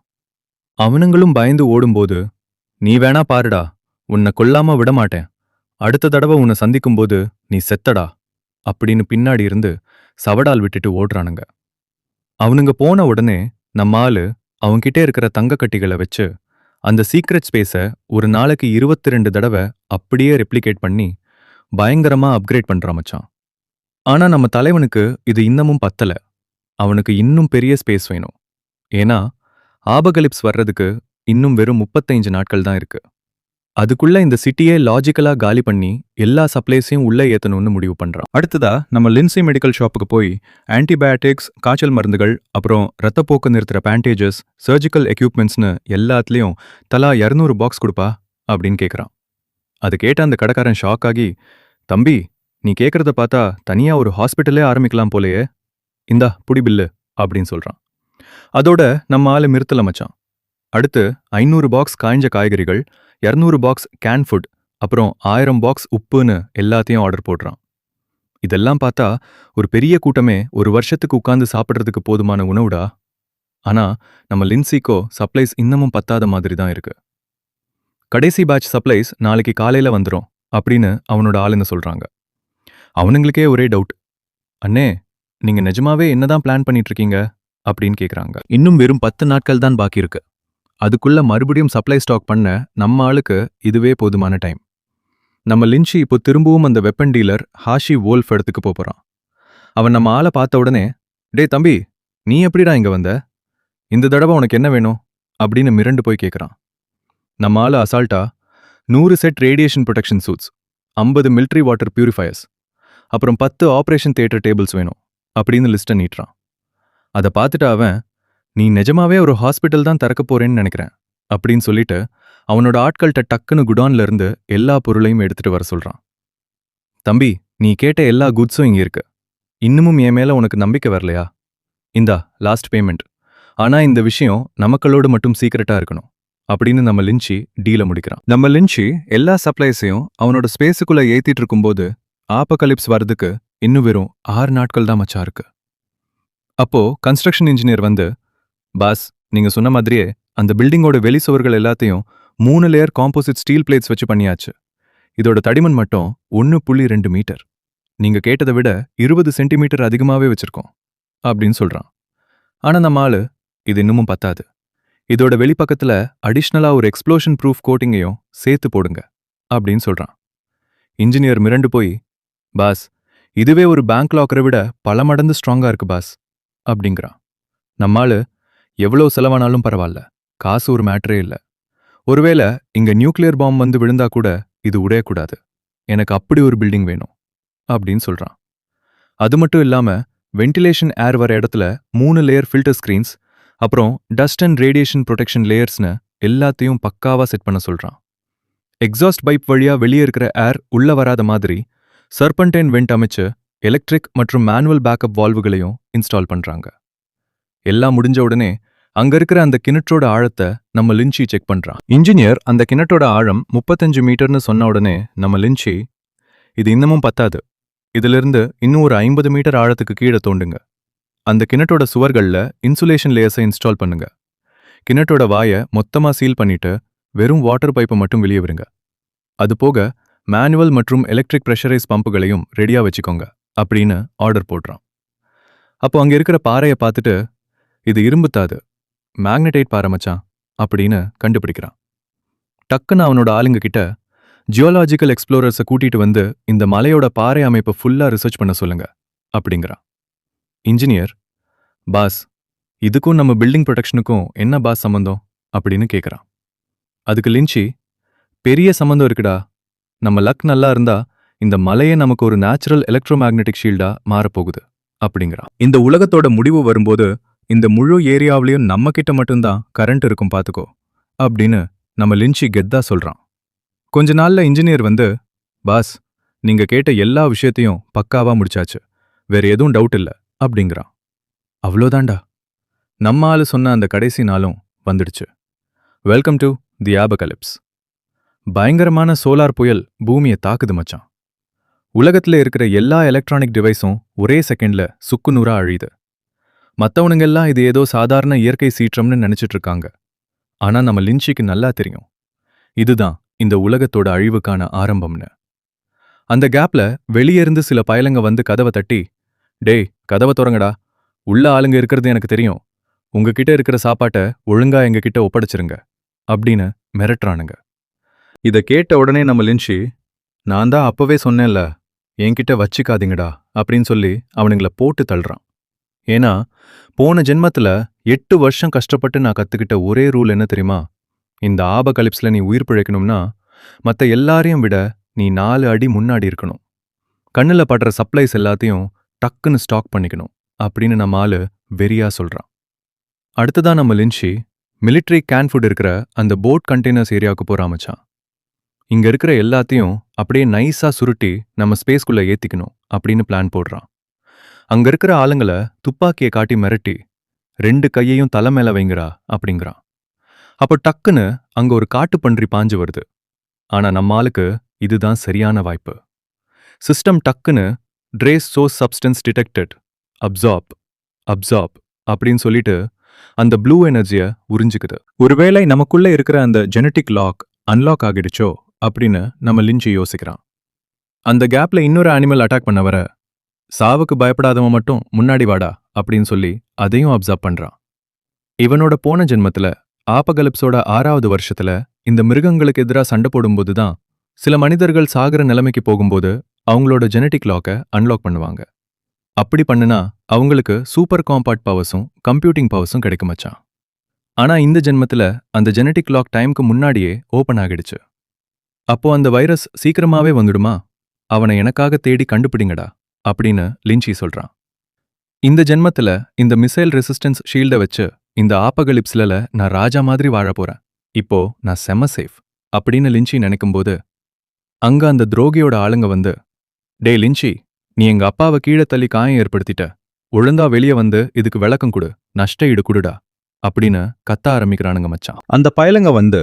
அவனுங்களும் பயந்து ஓடும்போது, நீ வேணா பாருடா, உன்னை கொல்லாம விட மாட்டேன், அடுத்த தடவை உன்னை சந்திக்கும்போது நீ செத்தடா அப்படின்னு பின்னாடி இருந்து சவடால் விட்டுட்டு ஓடுறானுங்க. அவனுங்க போன உடனே நம்ம ஆளு அவன்கிட்ட இருக்கிற தங்க கட்டிகளை வச்சு அந்த சீக்ரெட் ஸ்பேஸை ஒரு நாளைக்கு 22 தடவை அப்படியே ரெப்ளிகேட் பண்ணி பயங்கரமா அப்கிரேட் பண்றான் மச்சான். ஆனா நம்ம தலைவனுக்கு இது இன்னமும் பத்தல. அவனுக்கு இன்னும் பெரிய ஸ்பேஸ் வேணும். ஏன்னா ஆபகலிப்ஸ் வர்றதுக்கு இன்னும் வெறும் 35 நாட்கள் தான் இருக்கு. அதுக்குள்ள இந்த சிட்டியே லாஜிக்கலா காலி பண்ணி எல்லா சப்ளைஸையும் உள்ள ஏத்தணும்னு முடிவு பண்றான். அடுத்ததா நம்ம லின்சி மெடிக்கல் ஷாப்புக்கு போய் ஆன்டிபயோட்டிக்ஸ், காய்ச்சல் மருந்துகள், அப்புறம் ரத்தப்போக்கு நிறுத்துற பேண்டேஜஸ், சர்ஜிக்கல் எக்யூப்மெண்ட்ஸ்னு எல்லாத்துலயும் தலா 200 பாக்ஸ் கொடுப்பா அப்படின்னு கேட்குறான். அது கேட்ட அந்த கடைக்காரன் ஷாக் ஆகி, தம்பி நீ கேட்கறத பார்த்தா தனியா ஒரு ஹாஸ்பிட்டலே ஆரம்பிக்கலாம் போலையே, இந்தா புடி பில்லு அப்படின்னு சொல்றான். அதோட நம்ம ஆளு மிருத்தல மச்சான். அடுத்து 500 பாக்ஸ் காய்ஞ்ச காய்கறிகள், 200 பாக்ஸ் கேன் ஃபுட், அப்புறம் 1000 பாக்ஸ் உப்புன்னு எல்லாத்தையும் ஆர்டர் போடுறான். இதெல்லாம் பார்த்தா ஒரு பெரிய கூட்டமே ஒரு வருஷத்துக்கு உட்கார்ந்து சாப்பிட்றதுக்கு போதுமான உணவுடா. ஆனா நம்ம லின்சிக்கோ சப்ளைஸ் இன்னமும் பத்தாத மாதிரி தான் இருக்கு. கடைசி பேட்ச் சப்ளைஸ் நாளைக்கு காலையில வந்துரும் அப்படின்னு அவனோட ஆளுங்க சொல்றாங்க. அவனுங்களுக்கே ஒரே டவுட், அண்ணே நீங்க நிஜமாவே என்னதான் பிளான் பண்ணிட்டு இருக்கீங்க அப்படின்னு கேக்குறாங்க. இன்னும் வெறும் 10 நாட்கள் தான் பாக்கி இருக்கு. அதுக்குள்ள மறுபடியும் சப்ளை ஸ்டாக் பண்ண நம்ம ஆளுக்கு இதுவே போதுமான டைம். நம்ம லின்ச்சி இப்போ திரும்பவும் அந்த வெப்பன் டீலர் ஹாஷி வோல்ஃப் இடத்துக்கு போறான். அவன் நம்ம ஆளை பார்த்த உடனே, டே தம்பி நீ எப்படிடா இங்க வந்த, இந்த தடவை உனக்கு என்ன வேணும் அப்படின்னு மிரண்டு போய் கேட்குறான். நம்ம ஆளு அசால்ட்டா 100 set radiation protection suits, 50 military water purifiers, அப்புறம் 10 ஆப்ரேஷன் தியேட்டர் டேபிள்ஸ் வேணும் அப்படின்னு லிஸ்ட்டை நீட்டுறான். அதை பார்த்துட்டு அவன், நீ நிஜமாவே ஒரு ஹாஸ்பிட்டல் தான் திறக்க போறேன்னு நினைக்கிறேன் அப்படின்னு சொல்லிட்டு அவனோட ஆட்கள்கிட்ட டக்குன்னு குடான்ல இருந்து எல்லா பொருளையும் எடுத்துட்டு வர சொல்றான். தம்பி நீ கேட்ட எல்லா குட்ஸும் இங்க இருக்கு. இன்னமும் என் மேல உனக்கு நம்பிக்கை வரலையா? இந்தா லாஸ்ட் பேமெண்ட். ஆனா இந்த விஷயம் நமக்களோடு மட்டும் சீக்கிரட்டா இருக்கணும் அப்படின்னு நம்ம லின்ச்சி டீல முடிக்கிறான். நம்ம லின்ச்சி எல்லா சப்ளைஸையும் அவனோட ஸ்பேஸுக்குள்ள ஏத்திட்டு இருக்கும்போது ஆபகலிப்ஸ் வர்றதுக்கு இன்னும் வெறும் 6 நாட்கள் தான் மச்சா இருக்கு. அப்போ கன்ஸ்ட்ரக்ஷன் இன்ஜினியர் வந்து, பாஸ் நீங்க சொன்ன மாதிரியே அந்த பில்டிங்கோட வெளி சுவர்கள் எல்லாத்தையும் 3 லேயர் காம்போசிட் ஸ்டீல் பிளேட்ஸ் வச்சு பண்ணியாச்சு. இதோட தடிமன் மட்டும் 1.2 மீட்டர். நீங்க கேட்டதை விட 20 சென்டிமீட்டர் அதிகமாவே வச்சிருக்கோம் அப்படின்னு சொல்றான். ஆனா நம்ம ஆளு, இது இன்னமும் பத்தாது, இதோட வெளிப்பக்கத்துல அடிஷ்னலா ஒரு எக்ஸ்ப்ளோஷன் ப்ரூஃப் கோட்டிங்கையும் சேர்த்து போடுங்க அப்படின்னு சொல்றான். இன்ஜினியர் மிரண்டு போய், பாஸ் இதுவே ஒரு பேங்க் லாக்கரை விட பல மடங்கு ஸ்ட்ராங்கா இருக்கு பாஸ் அப்படிங்கிறான். நம்மாளு, எவ்வளவு செலவானாலும் பரவாயில்ல, காசு ஒரு மேட்டரே இல்லை. ஒருவேளை இங்க நியூக்ளியர் பாம்பு வந்து விழுந்தா கூட இது உடையக்கூடாது, எனக்கு அப்படி ஒரு பில்டிங் வேணும் அப்படின்னு சொல்றான். அது மட்டும் இல்லாம வென்டிலேஷன் ஏர் வர இடத்துல 3 லேயர் ஃபில்டர் ஸ்கிரீன்ஸ், அப்புறம் டஸ்ட் அண்ட் ரேடியேஷன் ப்ரொடெக்ஷன் லேயர்ஸ்னு எல்லாத்தையும் பக்காவா செட் பண்ண சொல்றான். எக்ஸாஸ்ட் பைப் வழியா வெளியே இருக்கிற ஏர் உள்ள வராத மாதிரி சர்பன்டைன் வெண்ட் அமைச்சு எலக்ட்ரிக் மற்றும் மேனுவல் பேக்கப் வால்வுகளையும் இன்ஸ்டால் பண்றாங்க. எல்லாம் முடிஞ்ச உடனே அங்க இருக்கிற அந்த கிணற்றோட ஆழத்தை நம்ம லின்ச்சி செக் பண்றான். இன்ஜினியர் அந்த கிணற்றோட ஆழம் 35 மீட்டர்னு சொன்ன உடனே நம்ம லின்ச்சி, இது இன்னமும் பத்தாது, இதிலிருந்து இன்னும் ஒரு 50 மீட்டர் ஆழத்துக்கு கீழே தோண்டுங்க, அந்த கிணற்றோட சுவர்கள்ல இன்சுலேஷன் லேயர்ஸை இன்ஸ்டால் பண்ணுங்க, கிணற்றோட வாயை மொத்தமா சீல் பண்ணிட்டு வெறும் வாட்டர் பைப்பை மட்டும் வெளியே விடுங்க, அது போக மேனுவல் மற்றும் எலக்ட்ரிக் ப்ரெஷரைஸ் பம்புகளையும் ரெடியா வச்சுக்கோங்க அப்படின்னு ஆர்டர் போடுறான். அப்போ அங்க இருக்கிற பாறையை பார்த்துட்டு, இது இரும்புத்தாது, மேக்னடைட் பாறை மச்சான் அப்படின்னு கண்டுபிடிக்கிறான். டக்குன்னு அவனோட ஆளுங்க கிட்ட ஜியோலாஜிக்கல் எக்ஸ்ப்ளோரர்ஸை கூட்டிட்டு வந்து இந்த மலையோட பாறை அமைப்பை ஃபுல்லா ரிசர்ச் பண்ண சொல்லுங்க அப்படிங்கிறான். இன்ஜினியர், பாஸ் இதுக்கும் நம்ம பில்டிங் ப்ரொடெக்ஷனுக்கும் என்ன பாஸ் சம்பந்தம் அப்படின்னு கேட்குறான். அதுக்கு லின்ச்சி, பெரிய சம்பந்தம் இருக்குடா, நம்ம லக் நல்லா இருந்தா இந்த மலையே நமக்கு ஒரு நேச்சுரல் எலக்ட்ரோ மேக்னெட்டிக் ஷீல்டா மாறப்போகுது அப்படிங்கிறான். இந்த உலகத்தோட முடிவு வரும்போது இந்த முழு ஏரியாவிலையும் நம்ம கிட்ட மட்டும்தான் கரண்ட் இருக்கும் பாத்துக்கோ அப்படின்னு நம்ம லின்ச்சி கெத்தா சொல்றான். கொஞ்ச நாள்ல இன்ஜினியர் வந்து, பாஸ் நீங்க கேட்ட எல்லா விஷயத்தையும் பக்காவா முடிச்சாச்சு, வேற எதுவும் டவுட் இல்ல அப்படிங்கிறான். அவ்வளோதாண்டா. நம்ம ஆளு சொன்ன அந்த கடைசி நாளும் வந்துடுச்சு. Welcome to the apocalypse. பயங்கரமான சோலார் புயல் பூமியை தாக்குது மச்சான். உலகத்துல இருக்கிற எல்லா எலக்ட்ரானிக் டிவைஸும் ஒரே செகண்ட்ல சுக்குநூறா அழியுது. மத்தவனுங்கெல்லாம் இது ஏதோ சாதாரண இயற்கை சீற்றம்னு நினைச்சிட்டு இருக்காங்க. ஆனா நம்ம லின்ச்சிக்கு நல்லா தெரியும், இதுதான் இந்த உலகத்தோட அழிவுக்கான ஆரம்பம்னு. அந்த கேப்ல வெளியே இருந்து சில பயலுங்க வந்து கதவை தட்டி, டேய் கதவை திறங்கடா, உள்ள ஆளுங்க இருக்கிறது எனக்கு தெரியும், உங்ககிட்ட இருக்கிற சாப்பாட்டை ஒழுங்கா எங்ககிட்ட ஒப்படைச்சிருங்க அப்படின்னு மிரட்டுறானுங்க. இதை கேட்ட உடனே நம்ம லின்ச்சி, நான் தான் அப்பவே சொன்னேன்ல, என்கிட்ட வச்சுக்காதீங்கடா அப்படின்னு சொல்லி அவனுங்கள போட்டு தள்ளுறான். ஏன்னா போன ஜென்மத்துல 8 வருஷம் கஷ்டப்பட்டு நான் கத்துக்கிட்ட ஒரே ரூல் என்ன தெரியுமா? இந்த ஆபகலிப்ஸ்ல நீ உயிர் பிழைக்கணும்னா மத்த எல்லாரையும் விட நீ 4 அடி முன்னாடி இருக்கணும். கண்ணுல படுற சப்ளைஸ் எல்லாத்தையும் டக்குன்னு ஸ்டாக் பண்ணிக்கணும் அப்படின்னு நம்ம ஆளு வெறியா சொல்றான். அடுத்ததான் நம்ம லின்ச்சி மிலிட்ரி கேன் ஃபுட் இருக்கிற அந்த போட் கண்டெய்னர்ஸ் ஏரியாவுக்கு போறான் மச்சான். இங்க இருக்கிற எல்லாத்தையும் அப்படியே நைஸா சுருட்டி நம்ம ஸ்பேஸ்குள்ள ஏத்திக்கணும் அப்படின்னு பிளான் போடுறான். அங்க இருக்கிற ஆளுங்களை துப்பாக்கியை காட்டி மிரட்டி 2 கையையும் தலை மேல வைங்கடா அப்படிங்கிறான். அப்போ டக்குன்னு அங்க ஒரு காட்டுப்பன்றி பாஞ்சு வருது. ஆனா நம்ம ஆளுக்கு இதுதான் சரியான வாய்ப்பு. சிஸ்டம் டக்குன்னு trace source substance detected, absorb absorb அப்படின்னு சொல்லிட்டு அந்த ப்ளூ எனர்ஜியை உறிஞ்சிக்குது. ஒருவேளை நமக்குள்ள இருக்கிற அந்த ஜெனட்டிக் லாக் அன்லாக் ஆகிடுச்சோ அப்படின்னு நம்ம லின்ச்சி யோசிக்கிறான். அந்த கேப்ல இன்னொரு அனிமல் அட்டாக் பண்ண வர, சாவுக்கு பயப்படாதவன் மட்டும் முன்னாடி வாடா அப்படின்னு சொல்லி அதையும் அப்சர்வ் பண்றான். இவனோட போன ஜென்மத்துல ஆபகலிப்ஸோட 6வது வருஷத்துல இந்த மிருகங்களுக்கு எதிராக சண்டை போடும்போது தான் சில மனிதர்கள் சாகிற நிலைமைக்கு போகும்போது அவங்களோட ஜெனட்டிக் லாக்கை அன்லாக் பண்ணுவாங்க. அப்படி பண்ணுனா அவங்களுக்கு சூப்பர் காம்பாக்ட் பவர்ஸும் கம்ப்யூட்டிங் பவர்ஸும் கிடைக்கும் மச்சான். ஆனா இந்த ஜென்மத்துல அந்த ஜெனட்டிக் லாக் டைம்க்கு முன்னாடியே ஓபன் ஆகிடுச்சு. அப்போ அந்த வைரஸ் சீக்கிரமாவே வந்துடுமா? அவனை எனக்காக தேடி கண்டுபிடிங்கடா அப்படின்னு லின்ச்சி சொல்றான். இந்த ஜென்மத்துல இந்த மிசைல் ரெசிஸ்டன்ஸ் ஷீல்டை வச்சு இந்த ஆபகலிப்ஸ்ல நான் ராஜா மாதிரி வாழ போறேன், இப்போ நான் செம்ம சேஃப் அப்படின்னு லின்ச்சி நினைக்கும்போது அங்க அந்த துரோகியோட ஆளுங்க வந்து, டே லின்ச்சி, நீ எங்க அப்பாவை கீழே தள்ளி காயம் ஏற்படுத்திட்ட, ஒழுங்கா வெளியே வந்து இதுக்கு விளக்கம் கொடு, நஷ்ட ஈடு குடுடா அப்படின்னு கத்த ஆரம்பிக்கிறானுங்க மச்சான். அந்த பயலுங்க வந்து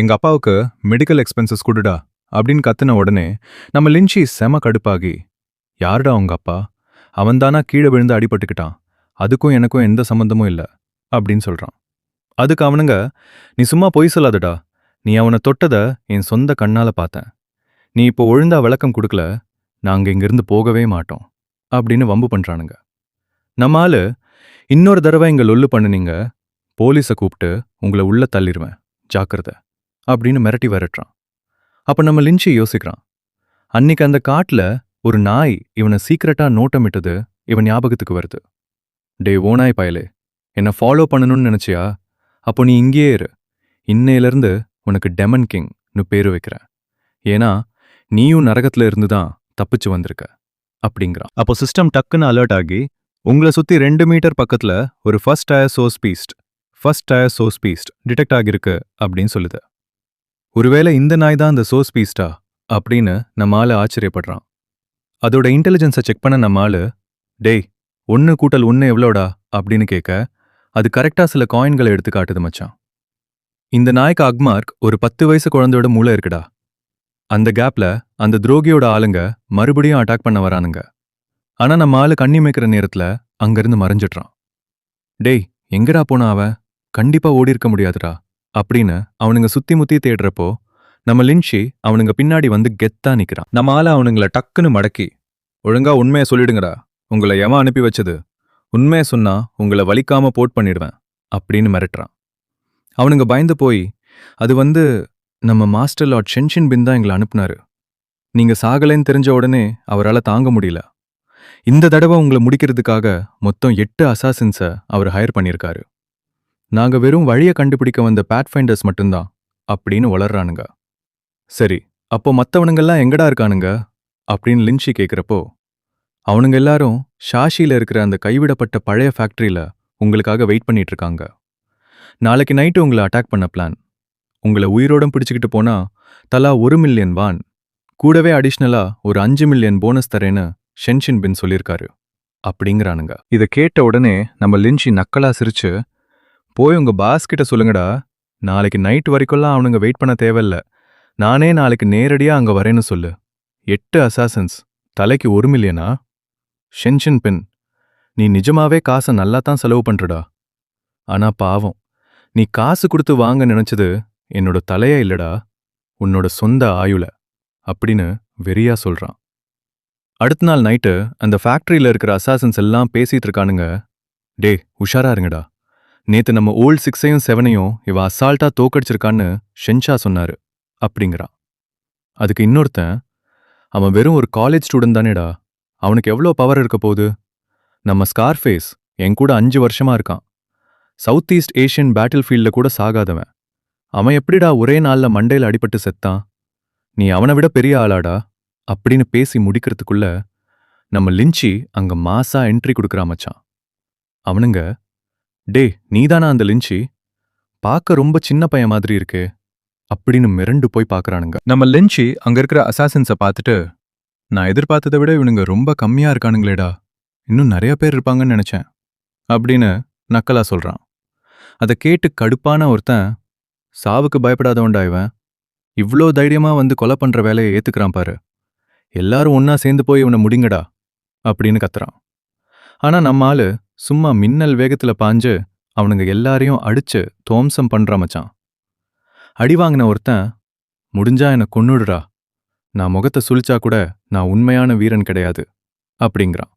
எங்க அப்பாவுக்கு மெடிக்கல் எக்ஸ்பென்சஸ் குடுடா அப்படின்னு கத்துன உடனே நம்ம லின்ச்சி செம கடுப்பாகி, யாருடா உங்க அப்பா, அவன்தானா கீழே விழுந்து அடிபட்டுக்கிட்டான், அதுக்கும் எனக்கும் எந்த சம்பந்தமும் இல்ல அப்படின்னு சொல்றான். அதுக்கு அவனுங்க, நீ சும்மா பொய் சொல்லாதடா, நீ அவனை தொட்டத என் சொந்த கண்ணால பார்த்தேன், நீ இப்போ ஒழுங்கா விளக்கம் கொடுக்கல, நாங்க இங்கிருந்து போகவே மாட்டோம் அப்படின்னு வம்பு பண்றானுங்க. நம்ம ஆளு, இன்னொரு தடவை இங்க லொல்லு பண்ணுனீங்க, போலீஸை கூப்பிட்டு உங்களை உள்ள தள்ளிடுவேன், ஜாக்கிரதை அப்படின்னு மிரட்டி விரட்டுறான். அப்ப நம்ம லின்ச்சி யோசிக்கிறான், அன்னைக்கு அந்த காட்டுல ஒரு நாய் இவனை சீக்கிரட்டா நோட்டமிட்டது இவன் ஞாபகத்துக்கு வருது. டே ஓநாய் பயலே, என்னை ஃபாலோ பண்ணணும்னு நினைச்சியா? அப்போ நீ இங்கேயே இரு, இன்னையிலிருந்து உனக்கு டெமன் கிங்னு பேரு வைக்கிறேன், ஏன்னா நீயும் நரகத்துல இருந்து தான் தப்பிச்சு வந்திருக்க அப்படிங்கிறான். அப்போ சிஸ்டம் டக்குன்னு அலர்ட் ஆகி உங்களை சுத்தி 2 மீட்டர் பக்கத்துல ஒரு first tyre source Beast detect ஆகிருக்கு அப்படின்னு சொல்லுது. ஒருவேளை இந்த நாய் தான் அந்த சோர்ஸ் பீஸ்டா அப்படின்னு நம்ம ஆளு ஆச்சரியப்படுறான். அதோட இன்டெலிஜென்ஸை செக் பண்ண நம்ம ஆளு, டேய் 1 கூட்டல் 1 எவ்வளோடா அப்படின்னு கேட்க அது கரெக்டா சில காயின்களை எடுத்து காட்டுது மச்சான். இந்த நாய்க்கு அக்மார்க் ஒரு 10 வயசு குழந்தையோட மூளை இருக்குடா. அந்த கேப்ல அந்த துரோகியோட ஆளுங்க மறுபடியும் அட்டாக் பண்ண வரானுங்க. ஆனா நம்ம ஆளு கண்ணி மேய்க்கிற நேரத்துல அங்கிருந்து மறைஞ்சிட்றான். டேய் எங்கடா போனா அவன், கண்டிப்பா ஓடி இருக்க முடியாதுடா அப்படின்னு அவனுங்க சுத்தி முத்தி தேடுறப்போ நம்ம லின்ச்சி அவனுங்க பின்னாடி வந்து கெத்தா நிக்கிறான். நம்ம ஆளு அவனுங்கள டக்குன்னு மடக்கி, ஒழுங்கா உண்மையை சொல்லிடுங்கடா, உங்களை எவன் அனுப்பி வச்சது, உண்மையை சொன்னா உங்களை வலிக்காம போட் பண்ணிடுவேன் அப்படின்னு மிரட்டுறான். அவனுங்க பயந்து போய், அது வந்து நம்ம மாஸ்டர் லார்ட் ஷென்ஷின் பின் தான் எங்களை அனுப்புனாரு, நீங்க சாகலைன்னு தெரிஞ்ச உடனே அவரால் தாங்க முடியல, இந்த தடவை உங்களை முடிக்கிறதுக்காக மொத்தம் 8 அசாசின்ஸை அவர் ஹையர் பண்ணியிருக்காரு, நாங்க வெறும் வழியை கண்டுபிடிக்க வந்த பேத்ஃபைண்டர்ஸ் மட்டும்தான் அப்படின்னு வளர்றானுங்க. சரி, அப்போ மற்றவனுங்கெல்லாம் எங்கடா இருக்கானுங்க அப்படின்னு லின்ச்சி கேட்குறப்போ, அவனுங்க எல்லாரும் ஷாஷியில இருக்கிற அந்த கைவிடப்பட்ட பழைய ஃபேக்டரியில உங்களுக்காக வெயிட் பண்ணிட்டு இருக்காங்க, நாளைக்கு நைட்டு உங்களை அட்டாக் பண்ண பிளான், உங்களை உயிரோடம் பிடிச்சிக்கிட்டு போனா தலா 1 மில்லியன் வான், கூடவே அடிஷ்னலா ஒரு 5 மில்லியன் போனஸ் தரேன்னு ஷென்ஷின் பின் சொல்லியிருக்காரு. அப்படிங்கிறானுங்க. இதை கேட்ட உடனே நம்ம லின்ச்சி நக்கலா சிரிச்சு, போய் உங்க பாஸ் கிட்ட சொல்லுங்கடா, நாளைக்கு நைட் வரைக்கும்லாம் அவனுங்க வெயிட் பண்ண தேவையில்ல, நானே நாளைக்கு நேரடியா அங்க வரேன்னு சொல்லு. 8 அசாசன்ஸ், தலைக்கு 1 மில்லியனா? ஷென்ஷன் பின், நீ நிஜமாவே காசை நல்லா தான் செலவு பண்றடா. ஆனா பாவம், நீ காசு கொடுத்து வாங்க நினைச்சது என்னோட தலையா இல்லடா, உன்னோட சொந்த ஆயுள அப்படின்னு வெறியா சொல்றான். அடுத்த நாள் நைட்டு அந்த ஃபேக்டரியில இருக்கிற அசாசன்ஸ் எல்லாம் பேசிட்டு இருக்கானுங்க. டே உஷாரா இருங்கடா, நேத்து நம்ம ஓல்ட் 6ஐயும் 7ஐயும் இவ அசால்ட்டா தோக்கடிச்சிருக்கான்னு ஷென்ஷா சொன்னாரு அப்படிங்கிறான். அதுக்கு இன்னொருத்தன், அவன் வெறும் ஒரு காலேஜ் ஸ்டூடெண்ட் தானேடா, அவனுக்கு எவ்வளோ பவர் இருக்க போகுது? நம்ம ஸ்கார்ஃபேஸ் என் கூட 5 வருஷமா இருக்கான், சவுத் ஈஸ்ட் ஏஷியன் பேட்டில் ஃபீல்டில் கூட சாகாதவன், அவன் எப்படிடா ஒரே நாள்ல மண்டையில் அடிபட்டு செத்தான்? நீ அவனை விட பெரிய ஆளாடா அப்படின்னு பேசி முடிக்கிறதுக்குள்ள நம்ம லின்ச்சி அங்க மாசா என்ட்ரி கொடுக்குறான் மச்சான். அவனுங்க, டே நீதானா அந்த லின்ச்சி? பார்க்க ரொம்ப சின்ன பையன் மாதிரி இருக்கே அப்படின்னு மிரண்டு போய் பார்க்கறானுங்க. நம்ம லின்ச்சி அங்க இருக்கிற அசாசின்ஸை பார்த்துட்டு, நான் எதிர்பார்த்ததை விட இவனுங்க ரொம்ப கம்மியா இருக்கானுங்களேடா, இன்னும் நிறைய பேர் இருப்பாங்கன்னு நினைச்சேன் அப்படின்னு நக்கலா சொல்றான். அதை கேட்டு கடுப்பான ஒருத்தன், சாவுக்கு பயப்படாதவன்டா இவன், இவ்ளோ தைரியமா வந்து கொலை பண்ற வேலையை ஏத்துக்கிறான் பாரு, எல்லாரும் ஒன்னா சேர்ந்து போய் இவனை முடிங்கடா அப்படின்னு கத்துறான். ஆனா நம்ம ஆளு சும்மா மின்னல் வேகத்துல பாஞ்சு அவனுங்க எல்லாரையும் அடிச்சு துவம்சம் பண்றான் மச்சான். அடி வாங்கின ஒருத்தன், முடிஞ்சா என்னை கொன்னுடுறா, நான் முகத்தை சுழிச்சா கூட நான் உண்மையான வீரன் கிடையாது அப்படிங்கிறான்.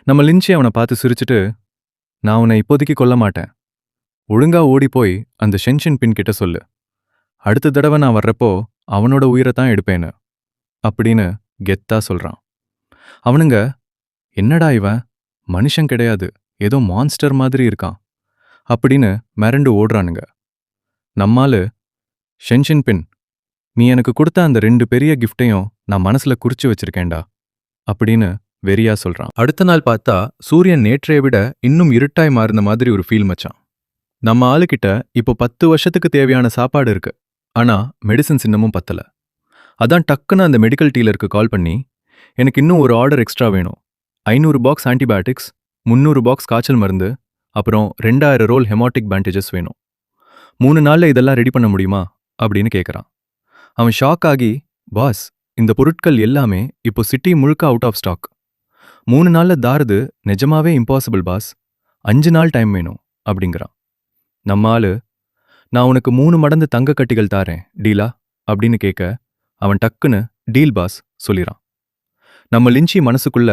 நம்ம லின்ச்சி அவனை பார்த்து சிரிச்சுட்டு, நான் உன்னை இப்போதைக்கு கொல்ல மாட்டேன், ஒழுங்கா ஓடி போய் அந்த ஷென்ஷன் பின் கிட்ட சொல்லு, அடுத்த தடவை நான் வர்றப்போ அவனோட உயிரைத்தான் எடுப்பேன்னு அப்படின்னு கெத்தா சொல்றான். அவனுங்க, என்னடா இவன் மனுஷன் கிடையாது, ஏதோ மான்ஸ்டர் மாதிரி இருக்கான் அப்படின்னு மிரண்டு ஓடுறானுங்க. நம்மாலு, ஷென்ஷன் பின், நீ எனக்கு கொடுத்த அந்த 2 பெரிய கிஃப்டையும் நான் மனசுல குறிச்சு வச்சிருக்கேன்டா அப்படின்னு வெறியா சொல்றான். அடுத்த நாள் பார்த்தா சூரியன் நேற்றைய விட இன்னும் இருட்டாய் மாறின மாதிரி ஒரு ஃபீல் மச்சான். நம்ம ஆளுகிட்ட இப்போ 10 வருஷத்துக்கு தேவையான சாப்பாடு இருக்கு, ஆனா மெடிசன்ஸ் இன்னமும் பத்தல. அதான் டக்குன்னு அந்த மெடிக்கல் டீலருக்கு கால் பண்ணி, எனக்கு இன்னும் ஒரு ஆர்டர் எக்ஸ்ட்ரா வேணும், 500 பாக்ஸ் ஆன்டிபயோட்டிக்ஸ், 300 பாக்ஸ் காய்ச்சல் மருந்து, அப்புறம் 2000 ரோல் ஹெமாட்டிக் பேண்டேஜஸ் வேணும், 3 நாள்ல இதெல்லாம் ரெடி பண்ண முடியுமா அப்படின்னு கேட்குறான். அவன் ஷாக் ஆகி, பாஸ் இந்த பொருட்கள் எல்லாமே இப்போ சிட்டி முழுக்க அவுட் ஆஃப் ஸ்டாக், 3 நாள்ல தாரது நிஜமாவே இம்பாசிபிள் பாஸ், 5 நாள் டைம் வேணும் அப்படிங்கிறான். நம்ம ஆளு, நான் உனக்கு 3 மடங்கு தங்க கட்டிகள் தாரேன், டீலா அப்படின்னு கேட்க அவன் டக்குன்னு டீல் பாஸ் சொல்லிறான். நம்ம லின்ச்சி மனசுக்குள்ள,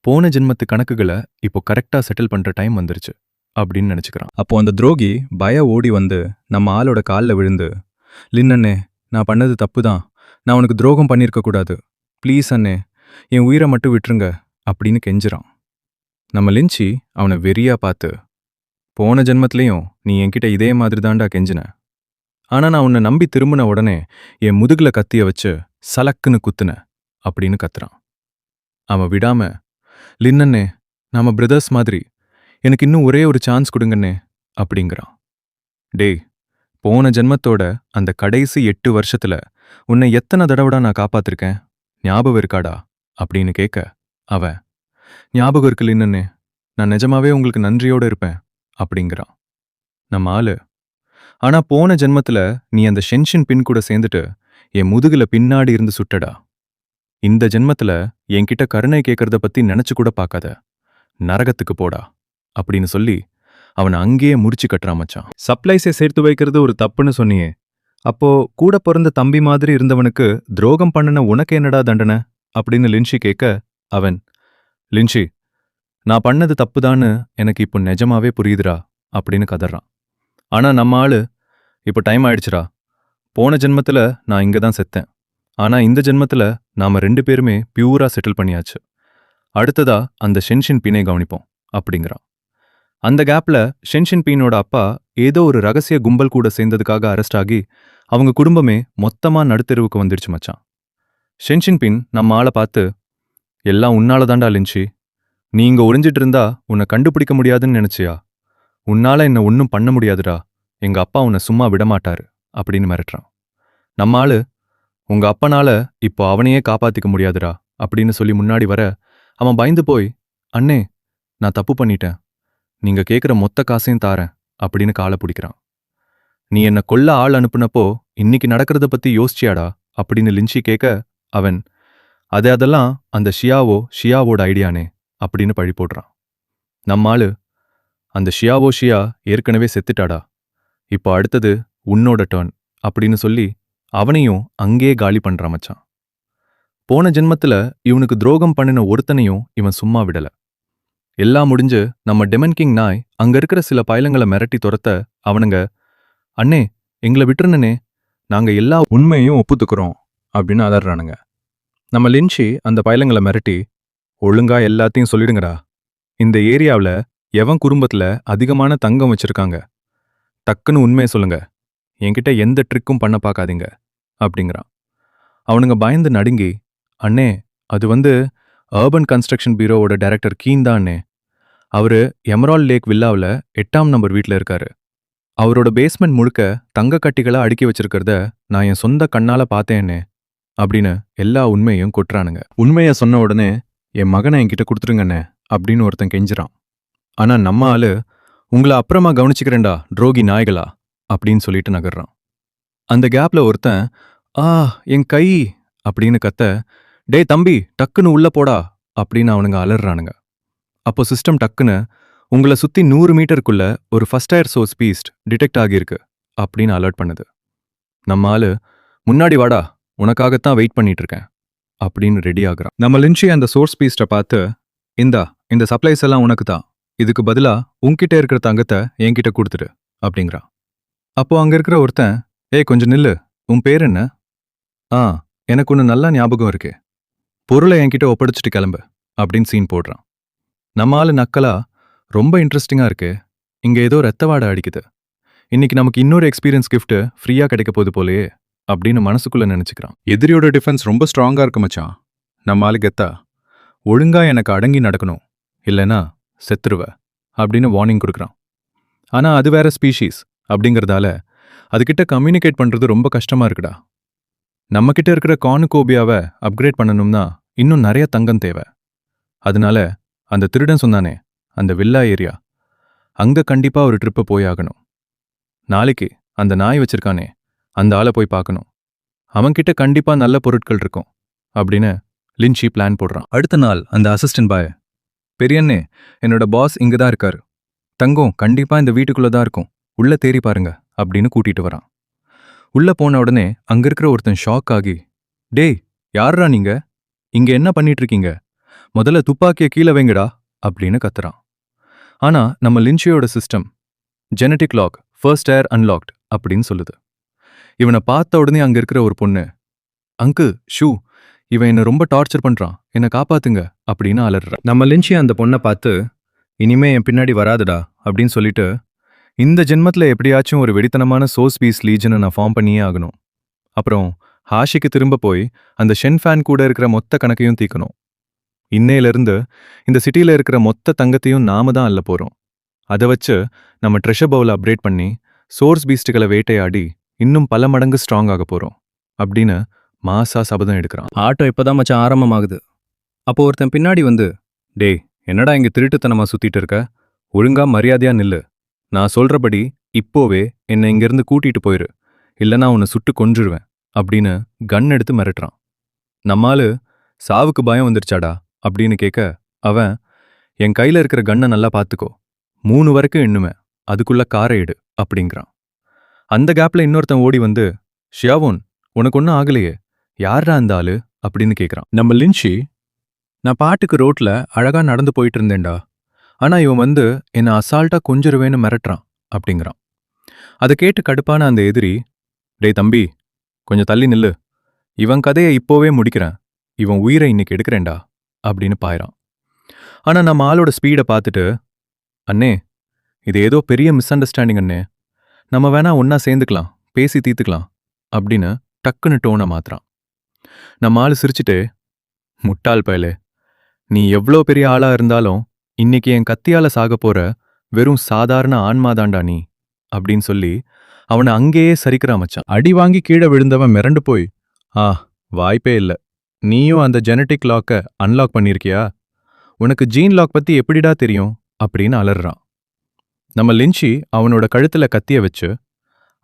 போன ஜென்மத்து கணக்குகளை இப்போ கரெக்டா செட்டில் பண்ற டைம் வந்துருச்சு அப்படின்னு நினைச்சுக்கிறான். அப்போ அந்த துரோகி பய ஓடி வந்து நம்ம ஆளோட காலில் விழுந்து, லின் அண்ணே, நான் பண்ணது தப்பு தான், நான் உனக்கு துரோகம் பண்ணியிருக்க கூடாது, ப்ளீஸ் அண்ணே, என் உயிரை மட்டும் விட்டுருங்க அப்படின்னு கெஞ்சுறான். நம்ம லின்ச்சி அவனை வெறியா பார்த்து, போன ஜென்மத்திலையும் நீ என்கிட்ட இதே மாதிரி தாண்டா கெஞ்சின, ஆனா நான் உன்னை நம்பி திரும்பின உடனே என் முதுகுல கத்திய வச்சு சலக்குன்னு குத்துன அப்படின்னு கத்துறான். அவன் விடாம, லின்னண்ணே, நாம பிரதர்ஸ் மாதிரி, எனக்கு இன்னும் ஒரே ஒரு சான்ஸ் கொடுங்கண்ணே அப்படிங்கிறான். டேய், போன ஜென்மத்தோட அந்த கடைசி 8 வருஷத்துல உன்னை எத்தனை தடவைடா நான் காப்பாத்திருக்கேன், ஞாபகம் இருக்காடா அப்படின்னு கேட்க அவன், ஞாபகம் இருக்கு லின்னண்ணே, நான் நிஜமாவே உங்களுக்கு நன்றியோட இருப்பேன் அப்படிங்கிறான். நம்ம ஆளு, ஆனா போன ஜென்மத்துல நீ அந்த ஷென்ஷன் பின் கூட சேர்ந்துட்டு என் முதுகுல பின்னாடி இருந்து சுட்டடா, இந்த ஜென்மத்துல என்கிட்ட கருணை கேட்கறத பத்தி நினைச்சு கூட பார்க்காத, நரகத்துக்கு போடா அப்படின்னு சொல்லி அவனை அங்கேயே முறிச்சு கட்டுறான் மச்சான். சப்ளைஸை சேர்த்து வைக்கிறது ஒரு தப்புன்னு சொன்னியே, அப்போ கூட பிறந்த தம்பி மாதிரி இருந்தவனுக்கு துரோகம் பண்ணின உனக்கு என்னடா தண்டனை அப்படின்னு லின்ச்சி கேட்க அவன், லின்ச்சி, நான் பண்ணது தப்புதான்னு எனக்கு இப்போ நிஜமாவே புரியுதுடா அப்படின்னு கதறான். ஆனா நம்ம ஆளு, இப்போ டைம் ஆயிடுச்சுடா, போன ஜென்மத்துல நான் இங்க தான் செத்தேன், ஆனா இந்த ஜென்மத்துல நாம 2 பேருமே பியூரா செட்டில் பண்ணியாச்சு, அடுத்ததா அந்த ஷென்ஷன் பீனை கவனிப்போம் அப்படிங்கிறான். அந்த கேப்ல ஷென்ஷன் பீனோட அப்பா ஏதோ ஒரு ரகசிய கும்பல் கூட சேர்ந்ததுக்காக அரெஸ்ட் ஆகி அவங்க குடும்பமே மொத்தமா நடுத்தெருவுக்கு வந்துடுச்சு மச்சான். ஷென்ஷன் பீன் நம்ம ஆளை பார்த்து, எல்லாம் உன்னால தாண்டா லின்ச்சி, நீ இங்க ஒளிஞ்சிட்டு இருந்தா உன்னை கண்டுபிடிக்க முடியாதுன்னு நினைச்சியா, உன்னால என்ன ஒன்னும் பண்ண முடியாதுடா, எங்க அப்பா உன்னை சும்மா விடமாட்டாரு அப்படின்னு மிரட்டுறான். நம்ம ஆளு, உங்க அப்பனால இப்போ அவனையே காப்பாத்திக்க முடியாதுடா அப்படின்னு சொல்லி முன்னாடி வர அவன் பயந்து போய் அண்ணே, நான் தப்பு பண்ணிட்டேன். நீங்க கேக்குற மொத்த காசையும் தாரேன் அப்படின்னு காலை பிடிக்கிறான். நீ என்ன கொல்ல ஆள் அனுப்புனப்போ இன்னைக்கு நடக்கிறத பத்தி யோசிச்சியாடா அப்படின்னு லின்ச்சி கேட்க அவன் அதெல்லாம் அந்த ஷியாவோட ஐடியானே அப்படின்னு பழி போடுறான். நம்மாளு, அந்த ஷியா ஏற்கனவே செத்துட்டாடா, இப்போ அடுத்தது உன்னோட டர்ன் அப்படின்னு சொல்லி அவனையும் அங்கேயே காலி பண்றான் மச்சான். போன ஜென்மத்துல இவனுக்கு துரோகம் பண்ணின ஒருத்தனையும் இவன் சும்மா விடல. எல்லாம் முடிஞ்சு நம்ம டெமன் கிங் நாய் அங்க இருக்கிற சில பயலங்களை மிரட்டி துரத்த அவனுங்க, அண்ணே எங்களை விட்டுருனே, நாங்க எல்லா உண்மையையும் ஒப்புத்துக்கிறோம் அப்படின்னு அலறானுங்க. நம்ம லின்ச்சி அந்த பயலங்களை மிரட்டி, ஒழுங்கா எல்லாத்தையும் சொல்லிடுங்கடா, இந்த ஏரியாவில் எவன் குடும்பத்துல அதிகமான தங்கம் வச்சிருக்காங்க, டக்குன்னு உண்மையை சொல்லுங்க, என்கிட்ட எந்த ட்ரிக்கும் பண்ண பார்க்காதீங்க அப்படிங்கிறான். அவனுங்க பயந்து நடுங்கி, அண்ணே அது அர்பன் கன்ஸ்ட்ரக்ஷன் பியூரோவோட டைரக்டர் கீன் தான் அண்ணே. அவரு எமரால்ட் லேக் வில்லாவில் 8ஆம் நம்பர் வீட்டில் இருக்காரு. அவரோட பேஸ்மெண்ட் முழுக்க தங்க கட்டிகளா அடுக்கி வச்சிருக்கிறத நான் என் சொந்த கண்ணால பார்த்தேன்னே அப்படின்னு எல்லா உண்மையும் கொட்டுறானுங்க. உண்மையை சொன்ன உடனே என் மகனை என்கிட்ட கொடுத்துருங்கண்ணே அப்படின்னு ஒருத்தன் கெஞ்சுறான். ஆனா நம்ம ஆளு, உங்களை அப்புறமா கவனிச்சுக்கிறேன்டா துரோகி நாய்களா அப்படின்னு சொல்லிட்டு நகர்றான். அந்த கேப்ல ஒருத்தன், என் கை அப்படின்னு கத்த, டே தம்பி டக்குன்னு உள்ள போடா அப்படின்னு அவனுங்க அலறானுங்க. அப்போ சிஸ்டம் டக்குன்னு, உங்களை சுத்தி 100 மீட்டருக்குள்ள ஒரு ஃபர்ஸ்ட் ஏர் சோர்ஸ் பீஸ்ட் டிடெக்ட் ஆகியிருக்கு அப்படின்னு அலர்ட் பண்ணுது. நம்ம ஆளு, முன்னாடி வாடா, உனக்காகத்தான் வெயிட் பண்ணிட்டு இருக்கேன் அப்படின்னு ரெடி ஆகுறான். நம்ம லின்ச்சி அந்த சோர்ஸ் பீஸ்ட்டை பார்த்து, இந்த சப்ளைஸ் எல்லாம் உனக்கு தான், இதுக்கு பதிலா உன்கிட்ட இருக்கிற தங்கத்தை என்கிட்ட கொடுத்துடு அப்படிங்கிறான். அப்போ அங்க இருக்கிற ஒருத்தன், கொஞ்சம் நில்லு, உன் பேர் என்ன? எனக்கு ஒன்று நல்லா ஞாபகம் இருக்கு, பொருளை என்கிட்ட ஒப்படைச்சிட்டு கிளம்பு அப்படின்னு சீன் போடுறான். நம்ம ஆளு நக்கலா, ரொம்ப இன்ட்ரெஸ்டிங்கா இருக்கு, இங்க ஏதோ ரத்தவாடை அடிக்குது, இன்னைக்கு நமக்கு இன்னொரு எக்ஸ்பீரியன்ஸ் கிஃப்ட் ஃப்ரீயா கிடைக்க போகுது போலயே அப்படின்னு மனசுக்குள்ள நினைச்சுக்கிறான். எதிரியோட டிஃபென்ஸ் ரொம்ப ஸ்ட்ராங்கா இருக்கு மச்சான். நம்ம ஆளு கெத்தா, ஒழுங்கா எனக்கு அடங்கி நடக்கணும், இல்லைனா செத்துருவ அப்படின்னு வார்னிங் கொடுக்குறான். ஆனா அது வேற ஸ்பீஷீஸ் அப்படிங்கறதால அதுகிட்ட கம்யூனிகேட் பண்றது ரொம்ப கஷ்டமா இருக்குடா. நம்ம கிட்ட இருக்கிற கார்னுகோபியாவை அப்கிரேட் பண்ணணும்னா இன்னும் நிறைய தங்கம் தேவை. அதனால அந்த திருடன் சொன்னானே அந்த வில்லா ஏரியா, அங்க கண்டிப்பா ஒரு ட்ரிப்பு போய் ஆகணும். நாளைக்கு அந்த நாய் வச்சிருக்கானே அந்த ஆளை போய் பார்க்கணும், அவன்கிட்ட கண்டிப்பா நல்ல பொருட்கள் இருக்கும் அப்படின்னு லின்ச்சி பிளான் போடுறான். அடுத்த நாள் அந்த அசிஸ்டன்ட் பாய், பெரியண்ணே என்னோட பாஸ் இங்க தான் இருக்காரு, தங்கம் கண்டிப்பா இந்த வீட்டுக்குள்ள தான் இருக்கும், உள்ள தேறி பாருங்க அப்படின்னு கூட்டிட்டு வரான். உள்ள போன உடனே அங்க இருக்கிற ஒருத்தன் ஷாக் ஆகி, டேய் யாரா நீங்க, இங்க என்ன பண்ணிட்டு இருக்கீங்க, முதல்ல துப்பாக்கிய கீழே வைங்கடா அப்படின்னு கத்துறான். ஆனா நம்ம லின்ச்சியோட சிஸ்டம் ஜெனடிக் லாக் ஃபர்ஸ்ட் ஏர் அன்லாக்ட் அப்படின்னு சொல்லுது. இவனை பார்த்த உடனே அங்க இருக்கிற ஒரு பொண்ணு, அங்கு ஷூ, இவன் என்ன ரொம்ப டார்ச்சர் பண்றான், என்னை காப்பாத்துங்க அப்படின்னு அலறான். நம்ம லின்ச்சி அந்த பொண்ணை பார்த்து, இனிமே என் பின்னாடி வராதுடா அப்படின்னு சொல்லிட்டு, இந்த ஜென்மத்துல எப்படியாச்சும் ஒரு வெடித்தனமான சோர்ஸ் பீஸ் லீஜனை நான் ஃபார்ம் பண்ணியே ஆகணும். அப்புறம் ஹாஷிக்கு திரும்ப போய் அந்த ஷென்ஃபேன் கூட இருக்கிற மொத்த கணக்கையும் தீக்கணும். இன்னையிலிருந்து இந்த சிட்டியில இருக்கிற மொத்த தங்கத்தையும் நாம தான் அள்ள போறோம். அதை வச்சு நம்ம ட்ரெஷர் பவுலை அப்கிரேட் பண்ணி சோர்ஸ் பீஸ்டுகளை வேட்டையாடி இன்னும் பல மடங்கு ஸ்ட்ராங் ஆக போறோம் அப்படின்னு மாசா சபதம் எடுக்கிறான். ஆட்டோ இப்பதான் மச்சான் ஆரம்பமாகுது. அப்போ ஒருத்தன் பின்னாடி வந்து, டேய் என்னடா இங்க திருட்டுத்தனமா சுத்திட்டு இருக்க, ஒழுங்கா மரியாதையா நில்லு, நான் சொல்றபடி இப்போவே என்னை இங்கிருந்து கூட்டிட்டு போயிரு, இல்லைனா உன்னை சுட்டு கொன்றுருவேன் அப்படின்னு கன் எடுத்து மிரட்டுறான். நம்மாலு, சாவுக்கு பயம் வந்துருச்சாடா அப்படின்னு கேட்க அவன், என் கையில இருக்கிற கன்னை நல்லா பார்த்துக்கோ, 3 வரைக்கும் எண்ணுவேன், அதுக்குள்ள காரை எடு அப்படிங்கிறான். அந்த கேப்ல இன்னொருத்தன் ஓடி வந்து, ஷியாவோன் உனக்கு ஒன்றும் ஆகலையே, யாரா அந்த ஆளு அப்படின்னு கேட்குறான். நம்ம லின்ச்சி, நான் பாட்டுக்கு ரோட்ல அழகா நடந்து போயிட்டு இருந்தேன்டா, ஆனா இவன் வந்து என்னை அசால்ட்டா கொஞ்சிருவேன்னு மிரட்டுறான் அப்படிங்கிறான். அதை கேட்டு கடுப்பான அந்த எதிரி, டேய் தம்பி கொஞ்சம் தள்ளி நில்லு, இவன் கதையை இப்போவே முடிக்கிறேன், இவன் உயிரை இன்னைக்கு எடுக்கிறேன்டா அப்படின்னு பாயிறான். ஆனா நம்ம ஆளோட ஸ்பீடை பார்த்துட்டு, அண்ணே இது ஏதோ பெரிய மிஸ் அண்டர்ஸ்டாண்டிங் அண்ணே, நம்ம வேணா ஒன்னா சேர்ந்துக்கலாம், பேசி தீர்த்துக்கலாம் அப்படின்னு டக்குன்னு டோனை மாத்துறான். நம்ம ஆளு சிரிச்சுட்டு, முட்டாள் பயலே, நீ எவ்வளோ பெரிய ஆளா இருந்தாலும் இன்னைக்கு என் கத்தியால சாக போற வெறும் சாதாரண ஆன்மாதாண்டா நீ அப்படின்னு சொல்லி அவனை அங்கேயே சரிக்கிறான் மச்சான். அடி வாங்கி கீழே விழுந்தவன் மிரண்டு போய், வாய்ப்பே இல்லை, நீயும் அந்த ஜெனடிக் லாக்கை அன்லாக் பண்ணியிருக்கியா, உனக்கு ஜீன் லாக் பத்தி எப்படிடா தெரியும் அப்படின்னு அலறான். நம்ம லின்ச்சி அவனோட கழுத்துல கத்திய வச்சு,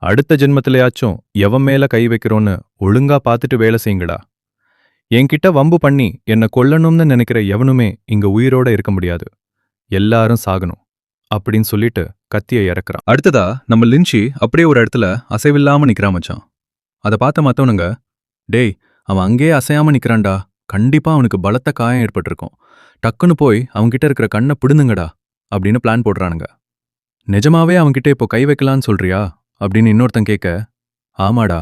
அடுத்த ஜென்மத்திலயாச்சும் எவன் மேல கை வைக்கிறோன்னு ஒழுங்கா பார்த்துட்டு வேலை செய்யுங்கடா. என்கிட்ட வம்பு பண்ணி என்ன கொல்லணும்னு நினைக்கிற எவனுமே இங்க உயிரோட இருக்க முடியாது. எல்லாரும் சாகணும் அப்படின்னு சொல்லிட்டு கத்திய இறக்குறான். அடுத்ததா நம்ம லின்ச்சி அப்படியே ஒரு இடத்துல அசைவில்லாம நிக்கிறான் மச்சான். அதை பார்த்த மத்தவனுங்க, டேய் அவன் அங்கேயே அசையாம நிக்கிறான்டா, கண்டிப்பா அவனுக்கு பலத்த காயம் ஏற்பட்டிருக்கும், டக்குன்னு போய் அவன்கிட்ட இருக்கிற கண்ணை பிடுங்குங்கடா அப்படின்னு பிளான் போடுறானுங்க. நிஜமாவே அவன்கிட்ட இப்போ கை வைக்கலான்னு சொல்றியா அப்படின்னு இன்னொருத்தன் கேட்க, ஆமாடா,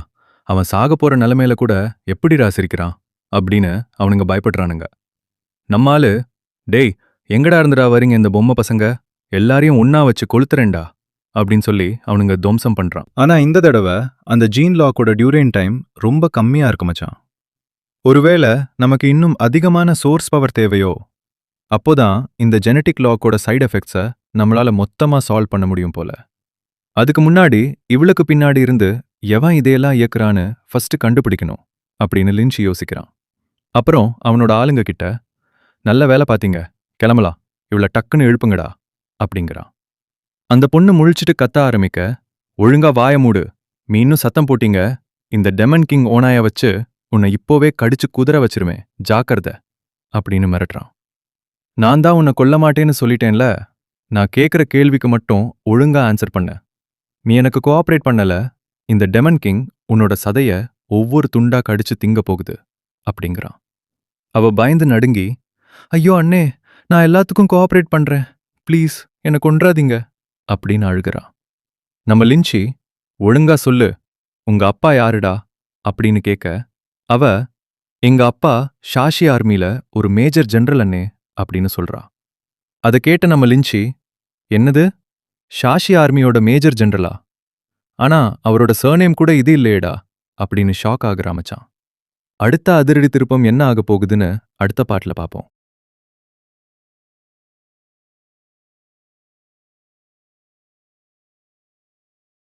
அவன் சாக போற நிலைமையில கூட எப்படிடா சிரிக்கிறான் அப்படின்னு அவனுங்க பயப்படுறானுங்க. நம்மாலு, டேய் எங்கடா இருந்துடா வரீங்க இந்த பொம்மை பசங்க, எல்லாரையும் ஒன்னா வச்சு கொளுத்துறேன்டா அப்படின்னு சொல்லி அவனுங்க துவம்சம் பண்றான். ஆனா இந்த தடவை அந்த ஜீன் லாக்கோட டியூரேன் டைம் ரொம்ப கம்மியா இருக்கு மச்சான். ஒருவேளை நமக்கு இன்னும் அதிகமான சோர்ஸ் பவர் தேவையோ, அப்போதான் இந்த ஜெனட்டிக் லாக்கோட சைடு எஃபெக்ட்ஸை நம்மளால மொத்தமா சால்வ் பண்ண முடியும் போல. அதுக்கு முன்னாடி இவளுக்கு பின்னாடி இருந்து எவன் இதையெல்லாம் இயக்குறான்னு ஃபர்ஸ்ட் கண்டுபிடிக்கணும் அப்படின்னு லின்ச்சி யோசிக்கிறான். அப்புறம் அவனோட ஆளுங்க கிட்ட, நல்ல வேலை பாத்தீங்க, கிளம்பலாம், இவளை டக்குன்னு எழுப்புங்கடா அப்படிங்கிறான். அந்த பொண்ணு முழிச்சிட்டு கத்த ஆரம்பிக்க, ஒழுங்கா வாய மூடு, மீ இன்னும் சத்தம் போட்டீங்க, இந்த டெமன் கிங் ஓனாய வச்சு உன்னை இப்போவே கடிச்சு குதிரை வச்சிருவேன், ஜாக்கிரதை அப்படின்னு மிரட்டுறான். நான் தான் உன்னை கொல்ல மாட்டேன்னு சொல்லிட்டேன்ல, நான் கேட்குற கேள்விக்கு மட்டும் ஒழுங்கா ஆன்சர் பண்ண. நீ எனக்கு கோஆப்ரேட் பண்ணல, இந்த டெமன் கிங் உன்னோட சதைய ஒவ்வொரு துண்டா கடிச்சு திங்க போகுது அப்படிங்கிறான். அவ பயந்து நடுங்கி, ஐயோ அண்ணே, நான் எல்லாத்துக்கும் கோஆப்ரேட் பண்றேன், ப்ளீஸ் என்னை கொன்றாதீங்க அப்படின்னு அழுகிறான். நம்ம லின்ச்சி, ஒழுங்கா சொல்லு, உங்க அப்பா யாருடா அப்படின்னு கேட்க, அவ எங்க அப்பா ஷாஷி ஆர்மியில ஒரு மேஜர் ஜெனரல் அண்ணே அப்படின்னு சொல்றா. அதை கேட்ட நம்ம லின்ச்சி, என்னது, ஷாஷி ஆர்மியோட மேஜர் ஜெனரலா? ஆனா அவரோட சர்நேம் கூட இது இல்லையேடா அப்படின்னு ஷாக் ஆகுறா மச்சான். அடுத்த அதிரடி திருப்பம் என்ன ஆக போகுதுன்னு அடுத்த பாட்டுல பார்ப்போம்.